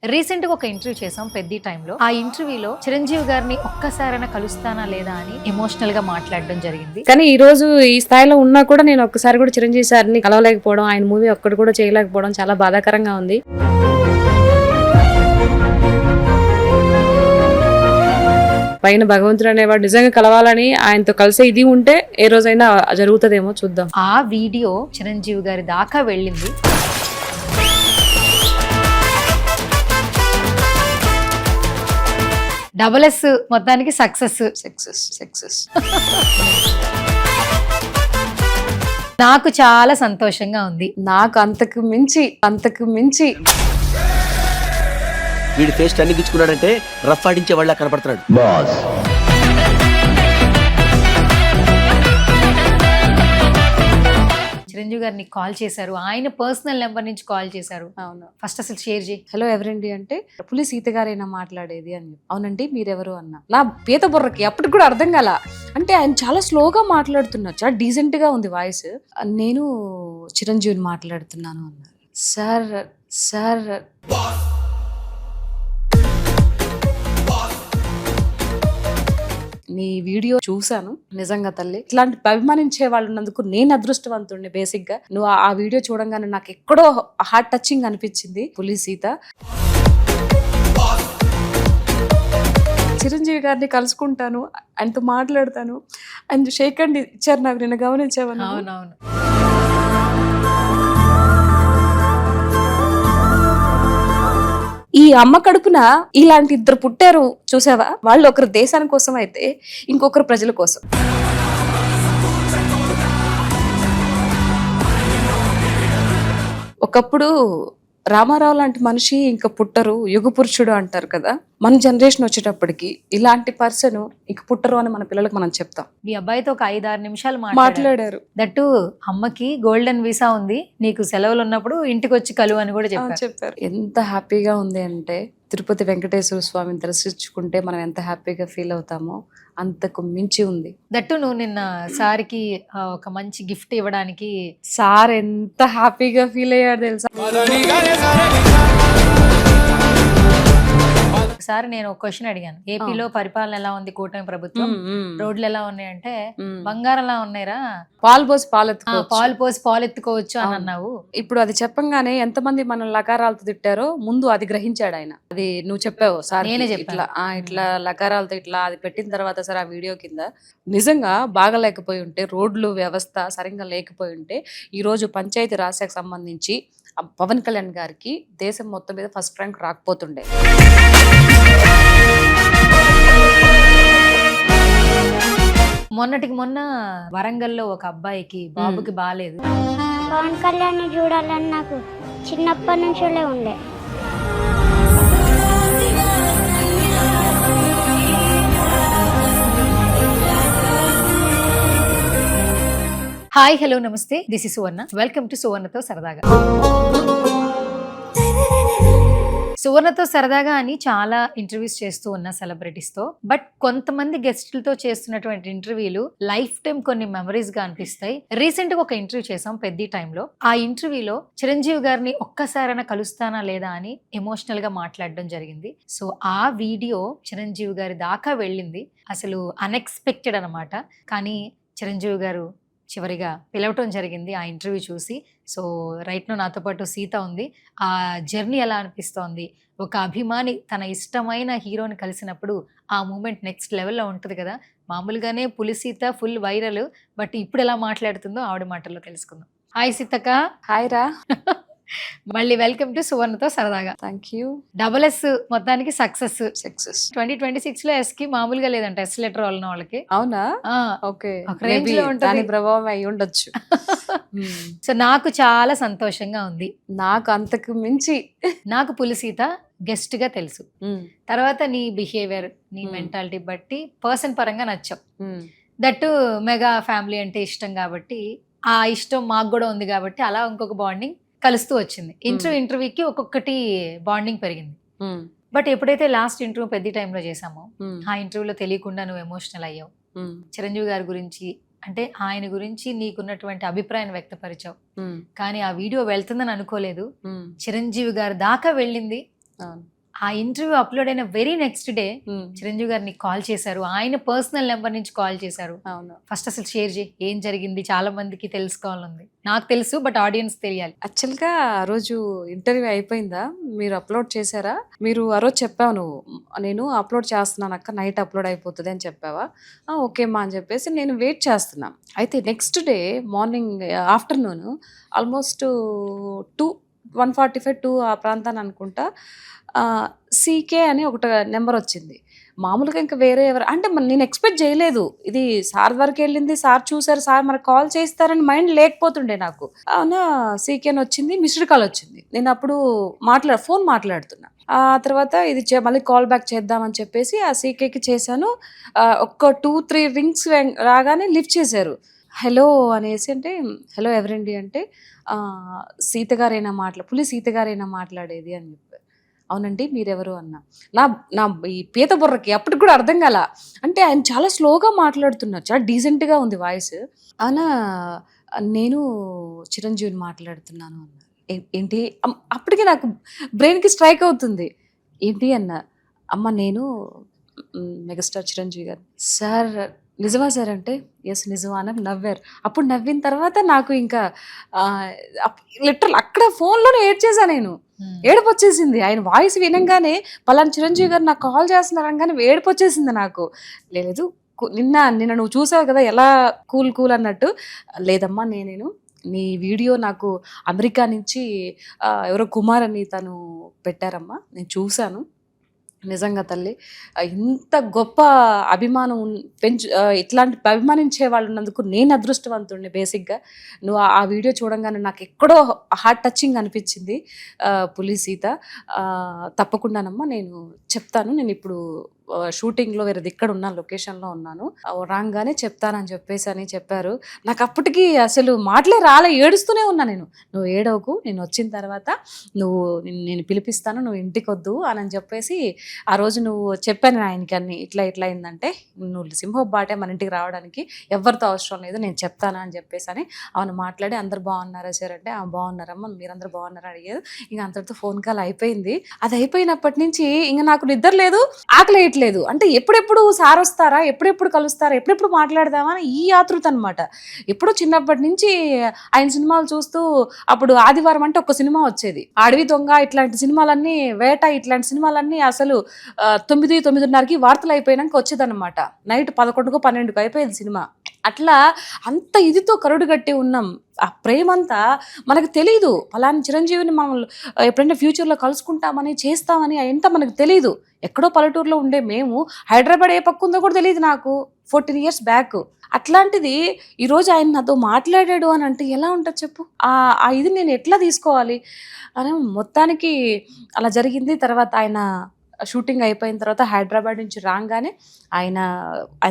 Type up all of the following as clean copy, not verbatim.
Recent గా ఒక interview చేసాం పెద్ద టైంలో. ఆ ఇంటర్వ్యూలో చిరంజీవి గారిని ఒక్కసారైనా కలుస్తానా లేదా అని ఎమోషనల్ గా మాట్లాడడం జరిగింది. కానీ ఈ రోజు ఈ స్థాయిలో ఉన్నా కూడా నేను ఒక్కసారి కూడా చిరంజీవి సార్ని కలవలేకపోవడం, ఆయన మూవీ ఒక్కటి కూడా చేయలేకపోవడం చాలా బాధాకరంగా ఉంది. పైన భగవంతుడు అనేవాడు నిజంగా కలవాలని ఆయనతో కలిసే ఇది ఉంటే ఏ రోజైనా జరుగుతుందేమో చూద్దాం. ఆ వీడియో చిరంజీవి గారి దాకా వెళ్ళింది. డబుల్ ఎస్ మొత్తానికి సక్సెస్. నాకు చాలా సంతోషంగా ఉంది. నాకు అంతకు మించి వీడి ఫేస్ అన్ని గిచ్చుకున్నాడంటే రఫ్ ఆడించే వాళ్ళ కనపడుతున్నాడు. చిరంజీవి గారిని కాల్ చేశారు, ఆయన పర్సనల్ నెంబర్ నుంచి కాల్ చేశారు. అవును. ఫస్ట్ అసలు షేర్ చేయి. హలో ఎవరండి అంటే పులి సీత గారైనా మాట్లాడేది అని. అవునండి మీరెవరు అన్న. నా పీత బుర్రకి అప్పటికి కూడా అర్థం కాల. అంటే ఆయన చాలా స్లోగా మాట్లాడుతున్నారు, చాలా డీసెంట్ గా ఉంది వాయిస్. నేను చిరంజీవిని మాట్లాడుతున్నాను అన్నారు. సార్ నీ వీడియో చూసాను, నిజంగా తల్లి ఇట్లాంటి అభిమానించే వాళ్ళు ఉన్నందుకు నేను అదృష్టవంతుడిని. బేసిక్ గా నువ్వు ఆ వీడియో చూడంగానే నాకు ఎక్కడో హార్ట్ టచింగ్ అనిపించింది. పులి సీత చిరంజీవి గారిని కలుసుకుంటాను, ఆయనతో మాట్లాడతాను, ఆయన షేక్ హ్యాండ్ ఇచ్చారు నాకు. నిన్న గమనించావని. అవునవును. ఈ అమ్మ కడుపున ఇలాంటి ఇద్దరు పుట్టారు చూసావా. వాళ్ళు ఒకరు దేశాని కోసం అయితే ఇంకొకరు ప్రజల కోసం. ఒకప్పుడు రామారావు లాంటి మనిషి ఇంకా పుట్టరు, యుగ పురుషుడు అంటారు కదా. మన జనరేషన్ వచ్చేటప్పటికి ఇలాంటి పర్సన్ ఇంక పుట్టరు అని మన పిల్లలకు మనం చెప్తాం. మీ అబ్బాయితో ఒక 5-6 నిమిషాలు మాట్లాడారు. దట్టు అమ్మకి గోల్డెన్ వీసా ఉంది, నీకు సెలవులు ఉన్నప్పుడు ఇంటికి వచ్చి కలువు అని కూడా చెప్పారు. ఎంత హ్యాపీగా ఉంది అంటే తిరుపతి వెంకటేశ్వర స్వామిని దర్శించుకుంటే మనం ఎంత హ్యాపీగా ఫీల్ అవుతామో అంతకు మించి ఉంది. దట్టు నువ్వు నిన్న సార్కి ఒక మంచి గిఫ్ట్ ఇవ్వడానికి సార్ ఎంత హ్యాపీగా ఫీల్ అయ్యాడు తెలుసా. ఒకసారి నేను ఒక క్వశ్చన్ అడిగాను, ఏపీలో పరిపాలన ఎలా ఉంది, కూటమి ప్రభుత్వం రోడ్లు ఎలా ఉన్నాయంటే బంగారంలా ఉన్నాయిరా, పాలు పోసి పాలెత్తుకోవచ్చు అని అన్నావు. ఇప్పుడు అది చెప్పంగానే ఎంతమంది మన లకారాలతో తిట్టారో ముందు అది గ్రహించాడు ఆయన. అది నువ్వు చెప్పావు సార్, నేనే ఇట్లా లకారాలతో ఇట్లా అది పెట్టిన తర్వాత సార్ ఆ వీడియో కింద నిజంగా బాగలేకపోయి ఉంటే, రోడ్లు వ్యవస్థ సరిగ్గా లేకపోయి ఉంటే ఈ రోజు పంచాయతీ రాజ్ శాఖకు సంబంధించి పవన్ కళ్యాణ్ గారికి దేశం మొత్తం మీద ఫస్ట్ ర్యాంక్ రాకపోతుండే. మొన్నటికి మొన్న వరంగల్లో ఒక అబ్బాయికి బాబుకి బాలేదు. పవన్ కళ్యాణ్ చూడాలని నాకు చిన్నప్పటి నుంచే ఉండే. హాయ్ హలో నమస్తే, this is Suvarna. Welcome to సువర్ణతో సరదాగా. సువర్ణతో సరదాగా అని చాలా ఇంటర్వ్యూస్ చేస్తూ ఉన్న సెలబ్రిటీస్ తో, బట్ కొంతమంది గెస్టులతో చేస్తున్నటువంటి ఇంటర్వ్యూలు లైఫ్ టైం కొన్ని మెమరీస్ గా అనిపిస్తాయి. రీసెంట్ గా ఒక ఇంటర్వ్యూ చేసాం పెద్ద టైంలో. ఆ ఇంటర్వ్యూలో చిరంజీవి గారిని ఒక్కసారైనా కలుస్తానా లేదా అని ఎమోషనల్ గా మాట్లాడడం జరిగింది. సో ఆ వీడియో చిరంజీవి గారి దాకా వెళ్ళింది. అసలు అన్ఎక్స్పెక్టెడ్ అనమాట. కానీ చిరంజీవి గారు చివరిగా పిలవటం జరిగింది ఆ ఇంటర్వ్యూ చూసి. సో రైట్ నో నాతో పాటు సీత ఉంది. ఆ జర్నీ ఎలా అనిపిస్తోంది, ఒక అభిమాని తన ఇష్టమైన హీరోని కలిసినప్పుడు ఆ మూమెంట్ నెక్స్ట్ లెవెల్లో ఉంటుంది కదా. మామూలుగానే పులి సీత ఫుల్ వైరల్, బట్ ఇప్పుడు ఎలా మాట్లాడుతుందో ఆవిడ మాటల్లో తెలుసుకుందాం. హాయ్ సీతక్క. హాయ్ రా. మళ్ళీ వెల్కమ్ టు సువర్ణతో సరదాగా. Thank you. డబుల్ ఎస్ మొత్తానికి సక్సెస్. 2026 లో ఎస్ కి మామూలుగా లేదంట, ఎస్ లెటర్ ఉన్న వాళ్ళకి. అవునా? ఓకే, దాని ప్రభావం అయి ఉండొచ్చు. సో నాకు చాలా సంతోషంగా ఉంది. నాకు అంతకు మించి నాకు పులిసీత గెస్ట్ గా తెలుసు, తర్వాత నీ బిహేవియర్, నీ మెంటాలిటీ బట్టి పర్సన్ పరంగా నచ్చావు. దట్టు మెగా ఫ్యామిలీ అంటే ఇష్టం కాబట్టి, ఆ ఇష్టం మాకు కూడా ఉంది కాబట్టి అలా ఇంకొక బాండింగ్ కలుస్తూ వచ్చింది. ఇంటర్వ్యూకి ఒక్కొక్కటి బాండింగ్ పెరిగింది. బట్ ఎప్పుడైతే లాస్ట్ ఇంటర్వ్యూ పెద్ద టైంలో చేసామో ఆ ఇంటర్వ్యూలో తెలియకుండా నువ్వు ఎమోషనల్ అయ్యావు. చిరంజీవి గారి గురించి అంటే ఆయన గురించి నీకున్నటువంటి అభిప్రాయం వ్యక్తపరిచావు. కానీ ఆ వీడియో వెళ్తుందని అనుకోలేదు. చిరంజీవి గారి దాకా వెళ్ళింది. అవును. ఆ ఇంటర్వ్యూ అప్లోడ్ అయిన వెరీ నెక్స్ట్ డే చిరంజీవి గారిని కాల్ చేశారు, ఆయన పర్సనల్ నెంబర్ నుంచి కాల్ చేశారు. అవును. ఫస్ట్ అసలు షేర్ చేయి, ఏం జరిగింది, చాలా మందికి తెలుసుకోవాలంది. నాకు తెలుసు బట్ ఆడియన్స్ తెలియాలి. యాక్చువల్గా ఆ రోజు ఇంటర్వ్యూ అయిపోయిందా, మీరు అప్లోడ్ చేశారా, మీరు ఆ రోజు చెప్పావు నువ్వు, నేను అప్లోడ్ చేస్తున్నాను అక్క, నైట్ అప్లోడ్ అయిపోతుంది అని చెప్పావా? ఓకే మా అని చెప్పేసి నేను వెయిట్ చేస్తున్నా. అయితే next day morning afternoon almost 1:45 2 ఆ ప్రాంతాన్ని అనుకుంటా, సీకే అని ఒకటి నెంబర్ వచ్చింది. మామూలుగా ఇంకా వేరే ఎవరు అంటే నేను ఎక్స్పెక్ట్ చేయలేదు, ఇది సార్ వరకు వెళ్ళింది, సార్ చూసారు, సార్ మనకు కాల్ చేస్తారని మైండ్ లేకపోతుండే నాకు. అవునా, సీకే అని వచ్చింది, మిస్డ్ కాల్ వచ్చింది. నేను అప్పుడు ఫోన్ మాట్లాడుతున్నా. ఆ తర్వాత ఇది మళ్ళీ కాల్ బ్యాక్ చేద్దామని చెప్పేసి ఆ సీకేకి చేశాను. ఒక 2-3 రింగ్స్ రాగానే లిఫ్ట్ చేశారు. హలో అనేసి అంటే, హలో ఎవరండి అంటే, సీత గారైనా పులి సీత గారైనా మాట్లాడేది అని చెప్పారు. అవునండి మీరెవరు అన్నా. నా ఈ పీత బుర్రకి అప్పటికి కూడా అర్థం కాల. అంటే ఆయన చాలా స్లోగా మాట్లాడుతున్నారు, చాలా డీసెంట్గా ఉంది వాయిస్. అవునా, నేను చిరంజీవిని మాట్లాడుతున్నాను అన్నారు. ఏంటి అప్పటికి నాకు బ్రెయిన్కి స్ట్రైక్ అవుతుంది. ఏంటి అన్న, అమ్మ నేను మెగాస్టార్ చిరంజీవి గారు. సార్ నిజమా సార్ అంటే, ఎస్ నిజమా అని నవ్వారు. అప్పుడు నవ్విన తర్వాత నాకు ఇంకా లిటరల్ అక్కడ ఫోన్లోనే ఏడ్చేసా నేను. ఏడుపు వచ్చేసింది ఆయన వాయిస్ వినంగానే. పలానా చిరంజీవి గారు నాకు కాల్ చేస్తున్నారు అనగానే ఏడుపు వచ్చేసింది నాకు. లేదు నిన్న నువ్వు చూసావు కదా ఎలా కూల్ అన్నట్టు. లేదమ్మా నేను నీ వీడియో నాకు అమెరికా నుంచి ఎవరో కుమార్ అని తను పెట్టారమ్మా, నేను చూశాను. నిజంగా తల్లి, ఇంత గొప్ప అభిమానం ఇట్లాంటి అభిమానించే వాళ్ళు ఉన్నందుకు నేను అదృష్టవంతుడిని. బేసిక్గా నువ్వు ఆ వీడియో చూడంగానే నాకు ఎక్కడో హార్ట్ టచింగ్ అనిపించింది. పులి సీత, తప్పకుండానమ్మా నేను చెప్తాను, నేను ఇప్పుడు షూటింగ్లో వేరే ఇక్కడ ఉన్నాను, లొకేషన్లో ఉన్నాను, రాగానే చెప్తానని చెప్పేసి చెప్పారు. నాకు అప్పటికి అసలు మాటలే రాలే, ఏడుస్తూనే ఉన్నా నేను. నువ్వు ఏడవకు, నేను వచ్చిన తర్వాత నేను పిలిపిస్తాను, నువ్వు ఇంటికి వద్దు అని చెప్పేసి ఆ రోజు నువ్వు చెప్పాను ఆయనకి అన్ని, ఇట్లా అయిందంటే నువ్వు సింహబాటే మన ఇంటికి రావడానికి ఎవరితో అవసరం లేదు, నేను చెప్తాను అని చెప్పేసి అవును మాట్లాడి, అందరు బాగున్నారా సార్ అంటే, బాగున్నారమ్మా మీరందరూ బాగున్నారా అడిగారు. ఇంక అంతటితో ఫోన్ కాల్ అయిపోయింది. అది అయిపోయినప్పటి నుంచి ఇంక నాకు నిద్ర లేదు, ఆకలి లేదు. అంటే ఎప్పుడెప్పుడు సార్ వస్తారా, ఎప్పుడెప్పుడు కలుస్తారా, ఎప్పుడెప్పుడు మాట్లాడదామా అని ఈ ఆతృత అనమాట. ఎప్పుడో చిన్నప్పటి నుంచి ఆయన సినిమాలు చూస్తూ, అప్పుడు ఆదివారం అంటే ఒక సినిమా వచ్చేది, అడవి దొంగ, ఇట్లాంటి సినిమాలన్నీ, వేట, ఇట్లాంటి సినిమాలన్నీ అసలు 9-9:30కి వార్తలు అయిపోయినాక వచ్చేదన్నమాట. నైట్ 11కు 12కు అయిపోయేది సినిమా. అట్లా అంత ఇదితో కరుడు గట్టి ఉన్నాం. ఆ ప్రేమంతా మనకు తెలీదు. అలాంటి చిరంజీవిని మనం ఎప్పుడైనా ఫ్యూచర్లో కలుసుకుంటామని, చేస్తామని ఎంత మనకు తెలీదు. ఎక్కడో పల్లెటూరులో ఉండే మేము హైదరాబాద్ ఏ పక్క ఉందో కూడా తెలియదు నాకు 14 years బ్యాక్. అట్లాంటిది ఈరోజు ఆయన నాతో మాట్లాడాడు అని అంటే ఎలా ఉంటుంది చెప్పు. ఆ ఇది నేను ఎట్లా తీసుకోవాలి అని మొత్తానికి అలా జరిగింది. తర్వాత ఆయన షూటింగ్ అయిపోయిన తర్వాత హైదరాబాద్ నుంచి రాగానే ఆయన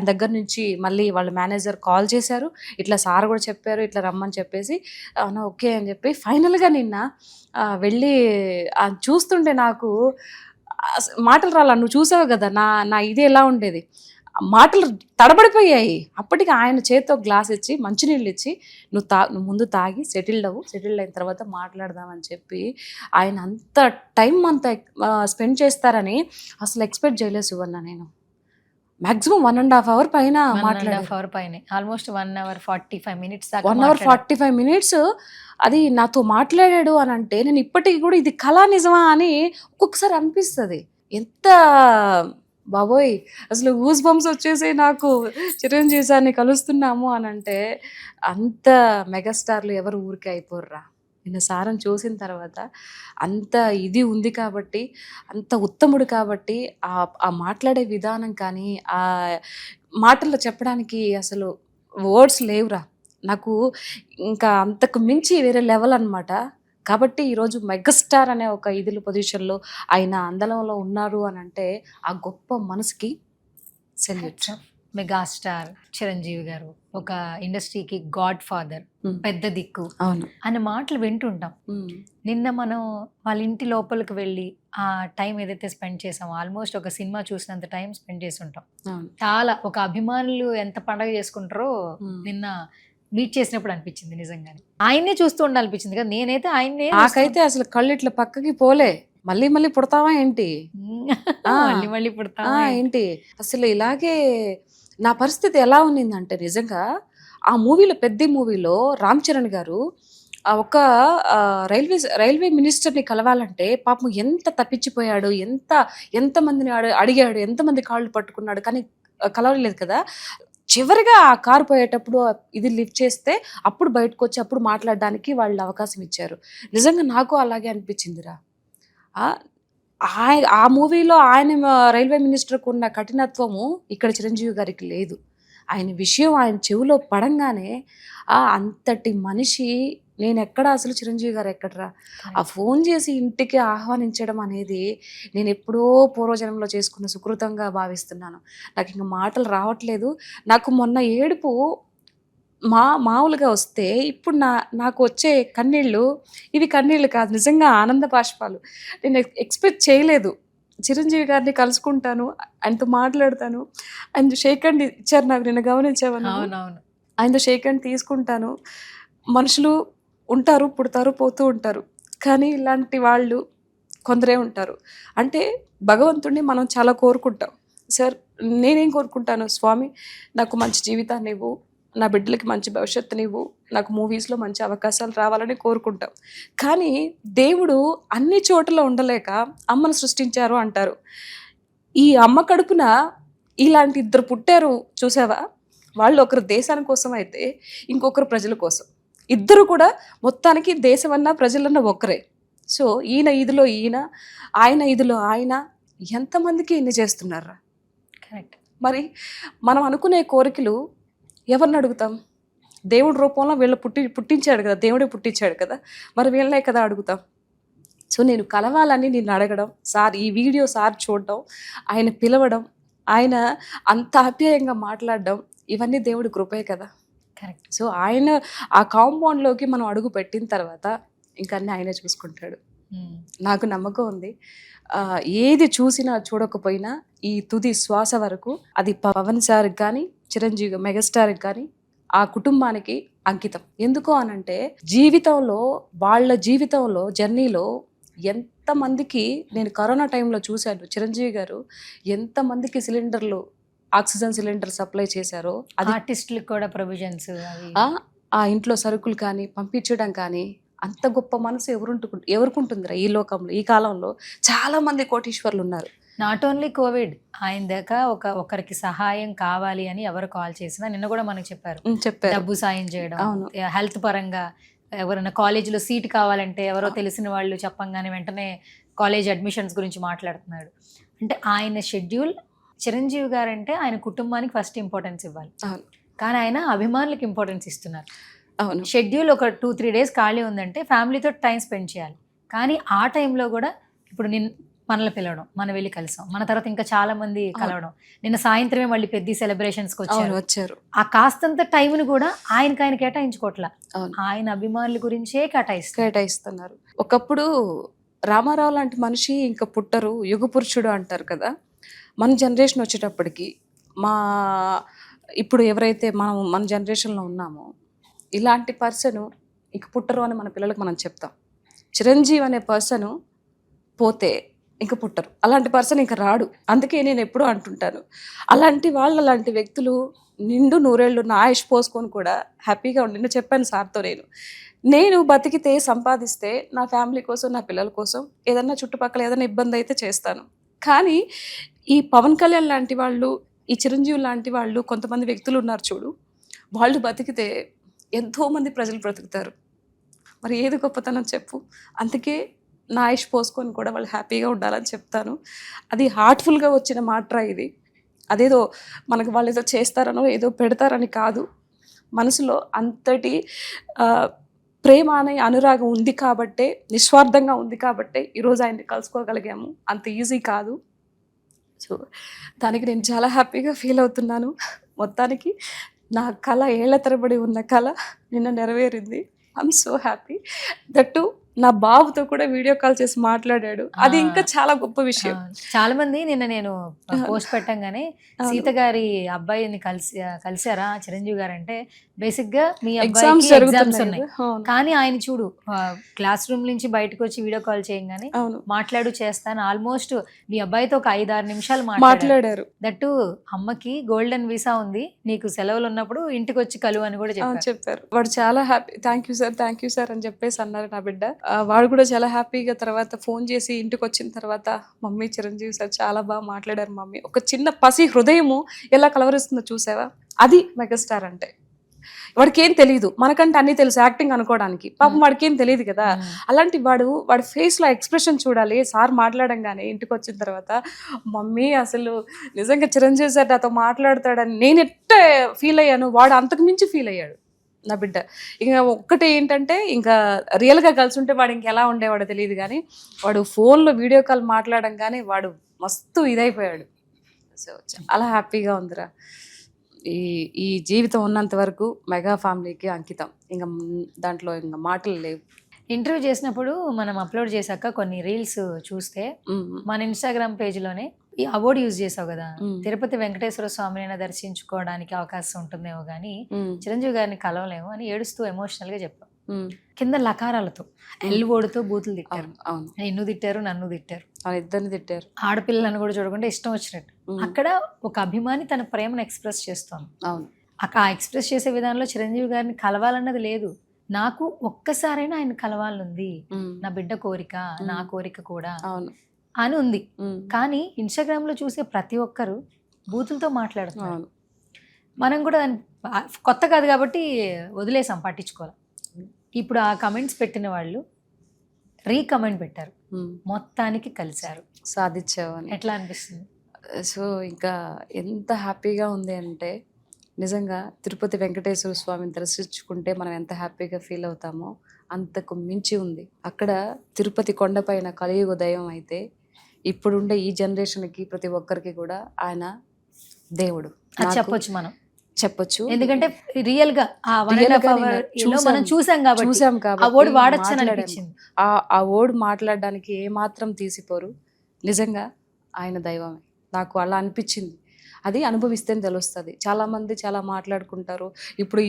దగ్గర నుంచి మళ్ళీ వాళ్ళ మేనేజర్ కాల్ చేశారు, ఇట్లా సార్ కూడా చెప్పారు ఇట్లా రమ్మని చెప్పేసి. అవునా ఓకే అని చెప్పి ఫైనల్గా నిన్న వెళ్ళి చూస్తుంటే నాకు మాటలు రాలా. నువ్వు చూసావు కదా నా ఇది ఎలా ఉండేది, మాటలు తడబడిపోయాయి. అప్పటికి ఆయన చేతితో గ్లాస్ ఇచ్చి మంచినీళ్ళు ఇచ్చి, నువ్వు ముందు తాగి సెటిల్డ్ అయిన తర్వాత మాట్లాడదామని చెప్పి ఆయన అంత టైం అంతా స్పెండ్ చేస్తారని అసలు ఎక్స్పెక్ట్ చేయలేదు సువర్ణ. నేను మాక్సిమం 1.5 hour పైన మాట్లాడారు. Almost 1 hour 45 minutes 1 hour 45 minutes అది నాతో మాట్లాడాడు అని అంటే, నేను ఇప్పటికి కూడా ఇది కళా నిజమా అని ఒక్కొక్కసారి అనిపిస్తుంది. ఎంత బాబోయ్, అసలు గూస్ బంప్స్ వచ్చేసి నాకు చిరంజీవి సార్ని కలుస్తున్నాము అని అంటే. అంత మెగాస్టార్లు ఎవరు ఊరికే అయిపోర్రా. నిన్న సార్ని చూసిన తర్వాత అంత ఇది ఉంది కాబట్టి, అంత ఉత్తముడు కాబట్టి, ఆ మాట్లాడే విధానం కానీ, ఆ మాటల్లో చెప్పడానికి అసలు వర్డ్స్ లేవురా నాకు. ఇంకా అంతకు మించి వేరే లెవెల్ అనమాట. కాబట్టి ఈరోజు మెగాస్టార్ అనే ఒక ఇదిలో పొజిషన్లో ఆయన అందలంలో ఉన్నారు అని అంటే, ఆ గొప్ప మనసుకి సెల్యూట్. మెగాస్టార్ చిరంజీవి గారు ఒక ఇండస్ట్రీకి గాడ్ ఫాదర్, పెద్ద దిక్కు అనే మాటలు వింటుంటాం. నిన్న మనం వాళ్ళ ఇంటి లోపలికి వెళ్ళి ఆ టైం ఏదైతే స్పెండ్ చేసామో, ఆల్మోస్ట్ ఒక సినిమా చూసినంత టైం స్పెండ్ చేసి ఉంటాం. చాలా ఒక అభిమానులు ఎంత పండగ చేసుకుంటారో నిన్న మీట్ చేసినప్పుడు అనిపించింది. నిజంగానే ఆయన్నే చూస్తూ ఉండాలనిపించింది కదా. నేనైతే ఆయన్నే, నాకైతే అసలు కళ్ళు ఇట్లా పక్కకి పోలే. మళ్ళీ మళ్ళీ పుడతావా ఏంటి? మళ్ళీ మళ్ళీ పుడతా ఏంటి అసలు ఇలాగే నా పరిస్థితి ఎలా ఉన్నిందంటే నిజంగా ఆ మూవీలో, పెద్ద మూవీలో రామ్ చరణ్ గారు ఒక రైల్వే మినిస్టర్ని కలవాలంటే పాపం ఎంత తప్పించిపోయాడు, ఎంతమందిని అడిగాడు, ఎంతమంది కాళ్ళు పట్టుకున్నాడు, కానీ కలవలేదు కదా. చివరిగా ఆ కారు పోయేటప్పుడు ఇది లిఫ్ట్ చేస్తే అప్పుడు బయటకు వచ్చి అప్పుడు మాట్లాడడానికి వాళ్ళు అవకాశం ఇచ్చారు. నిజంగా నాకు అలాగే అనిపించిందిరా. ఆ మూవీలో ఆయన రైల్వే మినిస్టర్కు ఉన్న కఠినత్వము ఇక్కడ చిరంజీవి గారికి లేదు. ఆయన విషయం ఆయన చెవిలో పడంగానే అంతటి మనిషి నేను ఎక్కడ, అసలు చిరంజీవి గారు ఎక్కడరా, ఆ ఫోన్ చేసి ఇంటికి ఆహ్వానించడం అనేది నేను ఎప్పుడో పూర్వజన్మలో చేసుకున్న సుకృతంగా భావిస్తున్నాను. నాకు ఇంకా మాటలు రావట్లేదు. నాకు మొన్న ఏడుపు మామూలుగా వస్తే ఇప్పుడు నాకు వచ్చే కన్నీళ్ళు ఇవి కన్నీళ్ళు కాదు, నిజంగా ఆనంద బాష్పాలు. నేను ఎక్స్పెక్ట్ చేయలేదు. చిరంజీవి గారిని కలుసుకుంటాను, ఆయనతో మాట్లాడతాను, ఆయన షేక్ హ్యాండ్ ఇచ్చారు నాకు, నిన్న గమనించాను. ఆయనతో షేక్ హ్యాండ్ తీసుకుంటాను. మనుషులు ఉంటారు, పుడతారు, పోతూ ఉంటారు, కానీ ఇలాంటి వాళ్ళు కొందరే ఉంటారు. అంటే భగవంతుడిని మనం చాలా కోరుకుంటాం. సార్ నేనేం కోరుకుంటాను, స్వామి నాకు మంచి జీవితాన్ని ఇవ్వు, నా బిడ్డలకి మంచి భవిష్యత్తునివ్వు, నాకు మూవీస్లో మంచి అవకాశాలు రావాలని కోరుకుంటాం. కానీ దేవుడు అన్ని చోట్ల ఉండలేక అమ్మను సృష్టించారు అంటారు. ఈ అమ్మ కడుపున ఇలాంటి ఇద్దరు పుట్టారు చూసావా, వాళ్ళు ఒకరు దేశాని కోసం అయితే ఇంకొకరు ప్రజల కోసం. ఇద్దరు కూడా మొత్తానికి దేశమన్నా ప్రజలన్నా ఒక్కరే. సో ఈయన ఇదిలో ఈయన, ఆయన ఇదిలో ఆయన, ఎంతమందికి ఇన్ని చేస్తున్నారా. కరెక్ట్. మరి మనం అనుకునే కోరికలు ఎవరిని అడుగుతాం? దేవుడి రూపంలో వీళ్ళు పుట్టించాడు కదా, దేవుడే పుట్టించాడు కదా, మరి వీళ్ళనే కదా అడుగుతాం. సో నేను కలవాలని నిన్ను అడగడం, సార్ ఈ వీడియో సార్ చూడడం, ఆయన పిలవడం, ఆయన అంత ఆప్యాయంగా మాట్లాడడం, ఇవన్నీ దేవుడి కృపే కదా. కరెక్ట్. సో ఆయన ఆ కాంపౌండ్లోకి మనం అడుగు పెట్టిన తర్వాత ఇంకా అన్నీ ఆయనే చూసుకుంటాడు. నాకు నమ్మకం ఉంది. ఏది చూసినా చూడకపోయినా ఈ తుది శ్వాస వరకు అది పవన్ సార్కి కానీ, చిరంజీవి మెగాస్టార్కి కానీ, ఆ కుటుంబానికి అంకితం. ఎందుకు అనంటే జీవితంలో, వాళ్ళ జీవితంలో జర్నీలో ఎంతమందికి నేను కరోనా టైంలో చూశాను. చిరంజీవి గారు ఎంతమందికి ఆక్సిజన్ సిలిండర్ సప్లై చేశారో, అది ఆర్టిస్టులకు కూడా ప్రొవిజన్స్, ఆ ఇంట్లో సరుకులు కానీ పంపించడం కానీ, అంత గొప్ప మనసు ఎవరుకుంటుందిరా ఈ లోకంలో, ఈ కాలంలో. చాలా మంది కోటీశ్వర్లు ఉన్నారు. నాట్ ఓన్లీ కోవిడ్, ఆయన దాకా ఒకరికి సహాయం కావాలి అని ఎవరు కాల్ చేసినా, నిన్న కూడా మనకు చెప్పారు, డబ్బు సాయం చేయడం, హెల్త్ పరంగా ఎవరైనా కాలేజీలో సీట్ కావాలంటే ఎవరో తెలిసిన వాళ్ళు చెప్పంగానే వెంటనే కాలేజ్ అడ్మిషన్స్ గురించి మాట్లాడుతున్నాడు. అంటే ఆయన షెడ్యూల్, చిరంజీవి గారు అంటే ఆయన కుటుంబానికి ఫస్ట్ ఇంపార్టెన్స్ ఇవ్వాలి, కానీ ఆయన అభిమానులకు ఇంపార్టెన్స్ ఇస్తున్నారు. అవును. షెడ్యూల్ ఒక 2-3 days ఖాళీ ఉందంటే ఫ్యామిలీతో టైం స్పెండ్ చేయాలి, కానీ ఆ టైంలో కూడా ఇప్పుడు మనల్ని పిలవడం, మనం వెళ్ళి కలిసాం, మన తర్వాత ఇంకా చాలా మంది కలవడం, నిన్న సాయంత్రమే మళ్ళీ పెద్ద సెలబ్రేషన్స్కి వచ్చారు. ఆ కాస్తంత టైంను కూడా ఆయన కేటాయించుకోవట్లా, ఆయన అభిమానుల గురించే కేటాయిస్తున్నారు. ఒకప్పుడు రామారావు లాంటి మనిషి ఇంకా పుట్టరు, యుగ పురుషుడు అంటారు కదా. మన జనరేషన్ వచ్చేటప్పటికి, ఇప్పుడు ఎవరైతే మన జనరేషన్లో ఉన్నామో ఇలాంటి పర్సన్ ఇంక పుట్టరు అని మన పిల్లలకు మనం చెప్తాం. చిరంజీవి అనే పర్సన్ పోతే ఇంక పుట్టరు, అలాంటి పర్సన్ ఇంక రాడు. అందుకే నేను ఎప్పుడూ అంటుంటాను, అలాంటి వ్యక్తులు నిండు నూరేళ్ళు నా ఆయుష్ పోసుకొని కూడా హ్యాపీగా ఉండి చెప్పాను సార్తో, నేను బతికితే సంపాదిస్తే నా ఫ్యామిలీ కోసం, నా పిల్లల కోసం, ఏదన్నా చుట్టుపక్కల ఏదైనా ఇబ్బంది అయితే చేస్తాను. కానీ ఈ పవన్ కళ్యాణ్ లాంటి వాళ్ళు, ఈ చిరంజీవి లాంటి వాళ్ళు, కొంతమంది వ్యక్తులు ఉన్నారు చూడు, వాళ్ళు బతికితే ఎంతోమంది ప్రజలు బ్రతుకుతారు. మరి ఏది గొప్పతనం చెప్పు? అందుకే నా ఆయుష్ పోసుకొని కూడా వాళ్ళు హ్యాపీగా ఉండాలని చెప్తాను. అది హార్ట్ఫుల్గా వచ్చిన మాట్రా ఇది. అదేదో మనకు వాళ్ళు ఏదో చేస్తారనో ఏదో పెడతారని కాదు, మనసులో అంతటి ప్రేమ అనే అనురాగం ఉంది కాబట్టే, నిస్వార్థంగా ఉంది కాబట్టే ఈరోజు ఆయన్ని కలుసుకోగలిగాము. అంత ఈజీ కాదు. సో దానికి నేను చాలా హ్యాపీగా ఫీల్ అవుతున్నాను. మొత్తానికి నా కళ, ఏళ్ల తరబడి ఉన్న కళ నిన్న నెరవేరింది. I'm so happy. దట్టు నా బాబుతో కూడా వీడియో కాల్ చేసి మాట్లాడాడు. అది ఇంకా చాలా గొప్ప విషయం. చాలా మంది నిన్న నేను పోస్ట్ పెట్టంగానే సీత గారి అబ్బాయిని కలిసారా చిరంజీవి గారు అంటే, బేసిక్ గా మీ ఎగ్జామ్స్ అబ్బాయికి ఎగ్జామ్స్ ఉన్నాయి అవును. కానీ ఆయన చూడు క్లాస్ రూమ్ నుంచి బయటకు వచ్చి వీడియో కాల్ చేయగానే అవును మాట్లాడు చేస్తాను ఆల్మోస్ట్ మీ అబ్బాయితో ఒక 5-6 నిమిషాలు మాట్లాడారు. దట్టు అమ్మకి గోల్డెన్ వీసా ఉంది, నీకు సెలవులు ఉన్నప్పుడు ఇంటికి వచ్చి కలువు అని కూడా అవును చెప్పారు. చెప్పారు. వాడు చాలా హ్యాపీ, థ్యాంక్ యూ సార్ అని చెప్పేసి అన్నారు నా బిడ్డ. వాడు కూడా చాలా హ్యాపీగా తర్వాత ఫోన్ చేసి ఇంటికి వచ్చిన తర్వాత, మమ్మీ చిరంజీవి సార్ చాలా బాగా మాట్లాడారు మమ్మీ. ఒక చిన్న పసి హృదయము ఎలా కలవరిస్తుందో చూసావా, అది మెగాస్టార్ అంటే. వాడికి ఏం తెలియదు, మనకంటే అన్ని తెలుసు యాక్టింగ్ అనుకోవడానికి, పాపం వాడికి ఏం తెలియదు కదా. అలాంటి వాడి ఫేస్ లో ఎక్స్ప్రెషన్ చూడాలి. సార్ మాట్లాడంగానే ఇంటికి వచ్చిన తర్వాత, మమ్మీ అసలు నిజంగా చిరంజీవి సార్ నాతో మాట్లాడతాడని నేను ఎట్ట ఫీల్ అయ్యాను, వాడు అంతకు మించి ఫీల్ అయ్యాడు నా బిడ్డ. ఇంకా ఒక్కటి ఏంటంటే, ఇంకా రియల్గా కలిసి ఉంటే వాడు ఇంకెలా ఉండేవాడో తెలియదు, కానీ వాడు ఫోన్లో వీడియో కాల్ మాట్లాడంగానే వాడు మస్తు ఇదైపోయాడు. సో చాలా హ్యాపీగా ఉందిరా. ఈ జీవితం ఉన్నంత వరకు మెగా ఫ్యామిలీకి అంకితం. ఇంకా దాంట్లో ఇంకా మాటలు లేవు. ఇంటర్వ్యూ చేసినప్పుడు మనం అప్లోడ్ చేశాక కొన్ని రీల్స్ చూస్తే మన ఇన్స్టాగ్రామ్ పేజ్లోనే ఈ అవార్డు యూజ్ చేసావు కదా, తిరుపతి వెంకటేశ్వర స్వామిని దర్శించుకోవడానికి అవకాశం ఉంటుందేమో కానీ చిరంజీవి గారిని కలవలేము అని ఏడుస్తూ ఎమోషనల్ గా చెప్పావు. కింద లకారాలతో ఎల్వోడుతో బూతులు తిట్టారు. నిన్ను తిట్టారు, నన్ను తిట్టారు, ఇద్దరిని తిట్టారు. ఆడపిల్లలను కూడా చూడకుండా ఇష్టం వచ్చినట్టు. అక్కడ ఒక అభిమాని తన ప్రేమను ఎక్స్ప్రెస్ చేస్తాను. అక్కడ ఆ ఎక్స్ప్రెస్ చేసే విధానంలో చిరంజీవి గారిని కలవాలన్నది లేదు. నాకు ఒక్కసారైనా ఆయన కలవాలనుంది, నా బిడ్డ కోరిక, నా కోరిక కూడా అని ఉంది. కానీ ఇన్స్టాగ్రామ్ లో చూసే ప్రతి ఒక్కరు బూతులతో మాట్లాడుతున్నారు. మనం కూడా కొత్త కాదు కాబట్టి వదిలేసాం, పట్టించుకోవాలి. ఇప్పుడు ఆ కమెంట్స్ పెట్టిన వాళ్ళు రీకమెంట్ పెట్టారు, మొత్తానికి కలిశారు, సాధించావని. ఎట్లా అనిపిస్తుంది? సో ఇంకా ఎంత హ్యాపీగా ఉంది అంటే, నిజంగా తిరుపతి వెంకటేశ్వర స్వామిని దర్శించుకుంటే మనం ఎంత హ్యాపీగా ఫీల్ అవుతామో అంతకు మించి ఉంది. అక్కడ తిరుపతి కొండపైన కలియుగ దైవం అయితే, ఇప్పుడుండే ఈ జనరేషన్కి ప్రతి ఒక్కరికి కూడా ఆయన దేవుడు చెప్పొచ్చు, మనం చెప్పొచ్చు. ఎందుకంటే రియల్ గా మనం చూసాం కాబట్టి ఆ వర్డ్ వాడొచ్చని అనిపించింది. ఆ వర్డ్ మాట్లాడడానికి ఏమాత్రం తీసిపోరు. నిజంగా ఆయన దైవమే, నాకు అలా అనిపించింది. అది అనుభవిస్తేనే తెలుస్తుంది. చాలామంది చాలా మాట్లాడుకుంటారు. ఇప్పుడు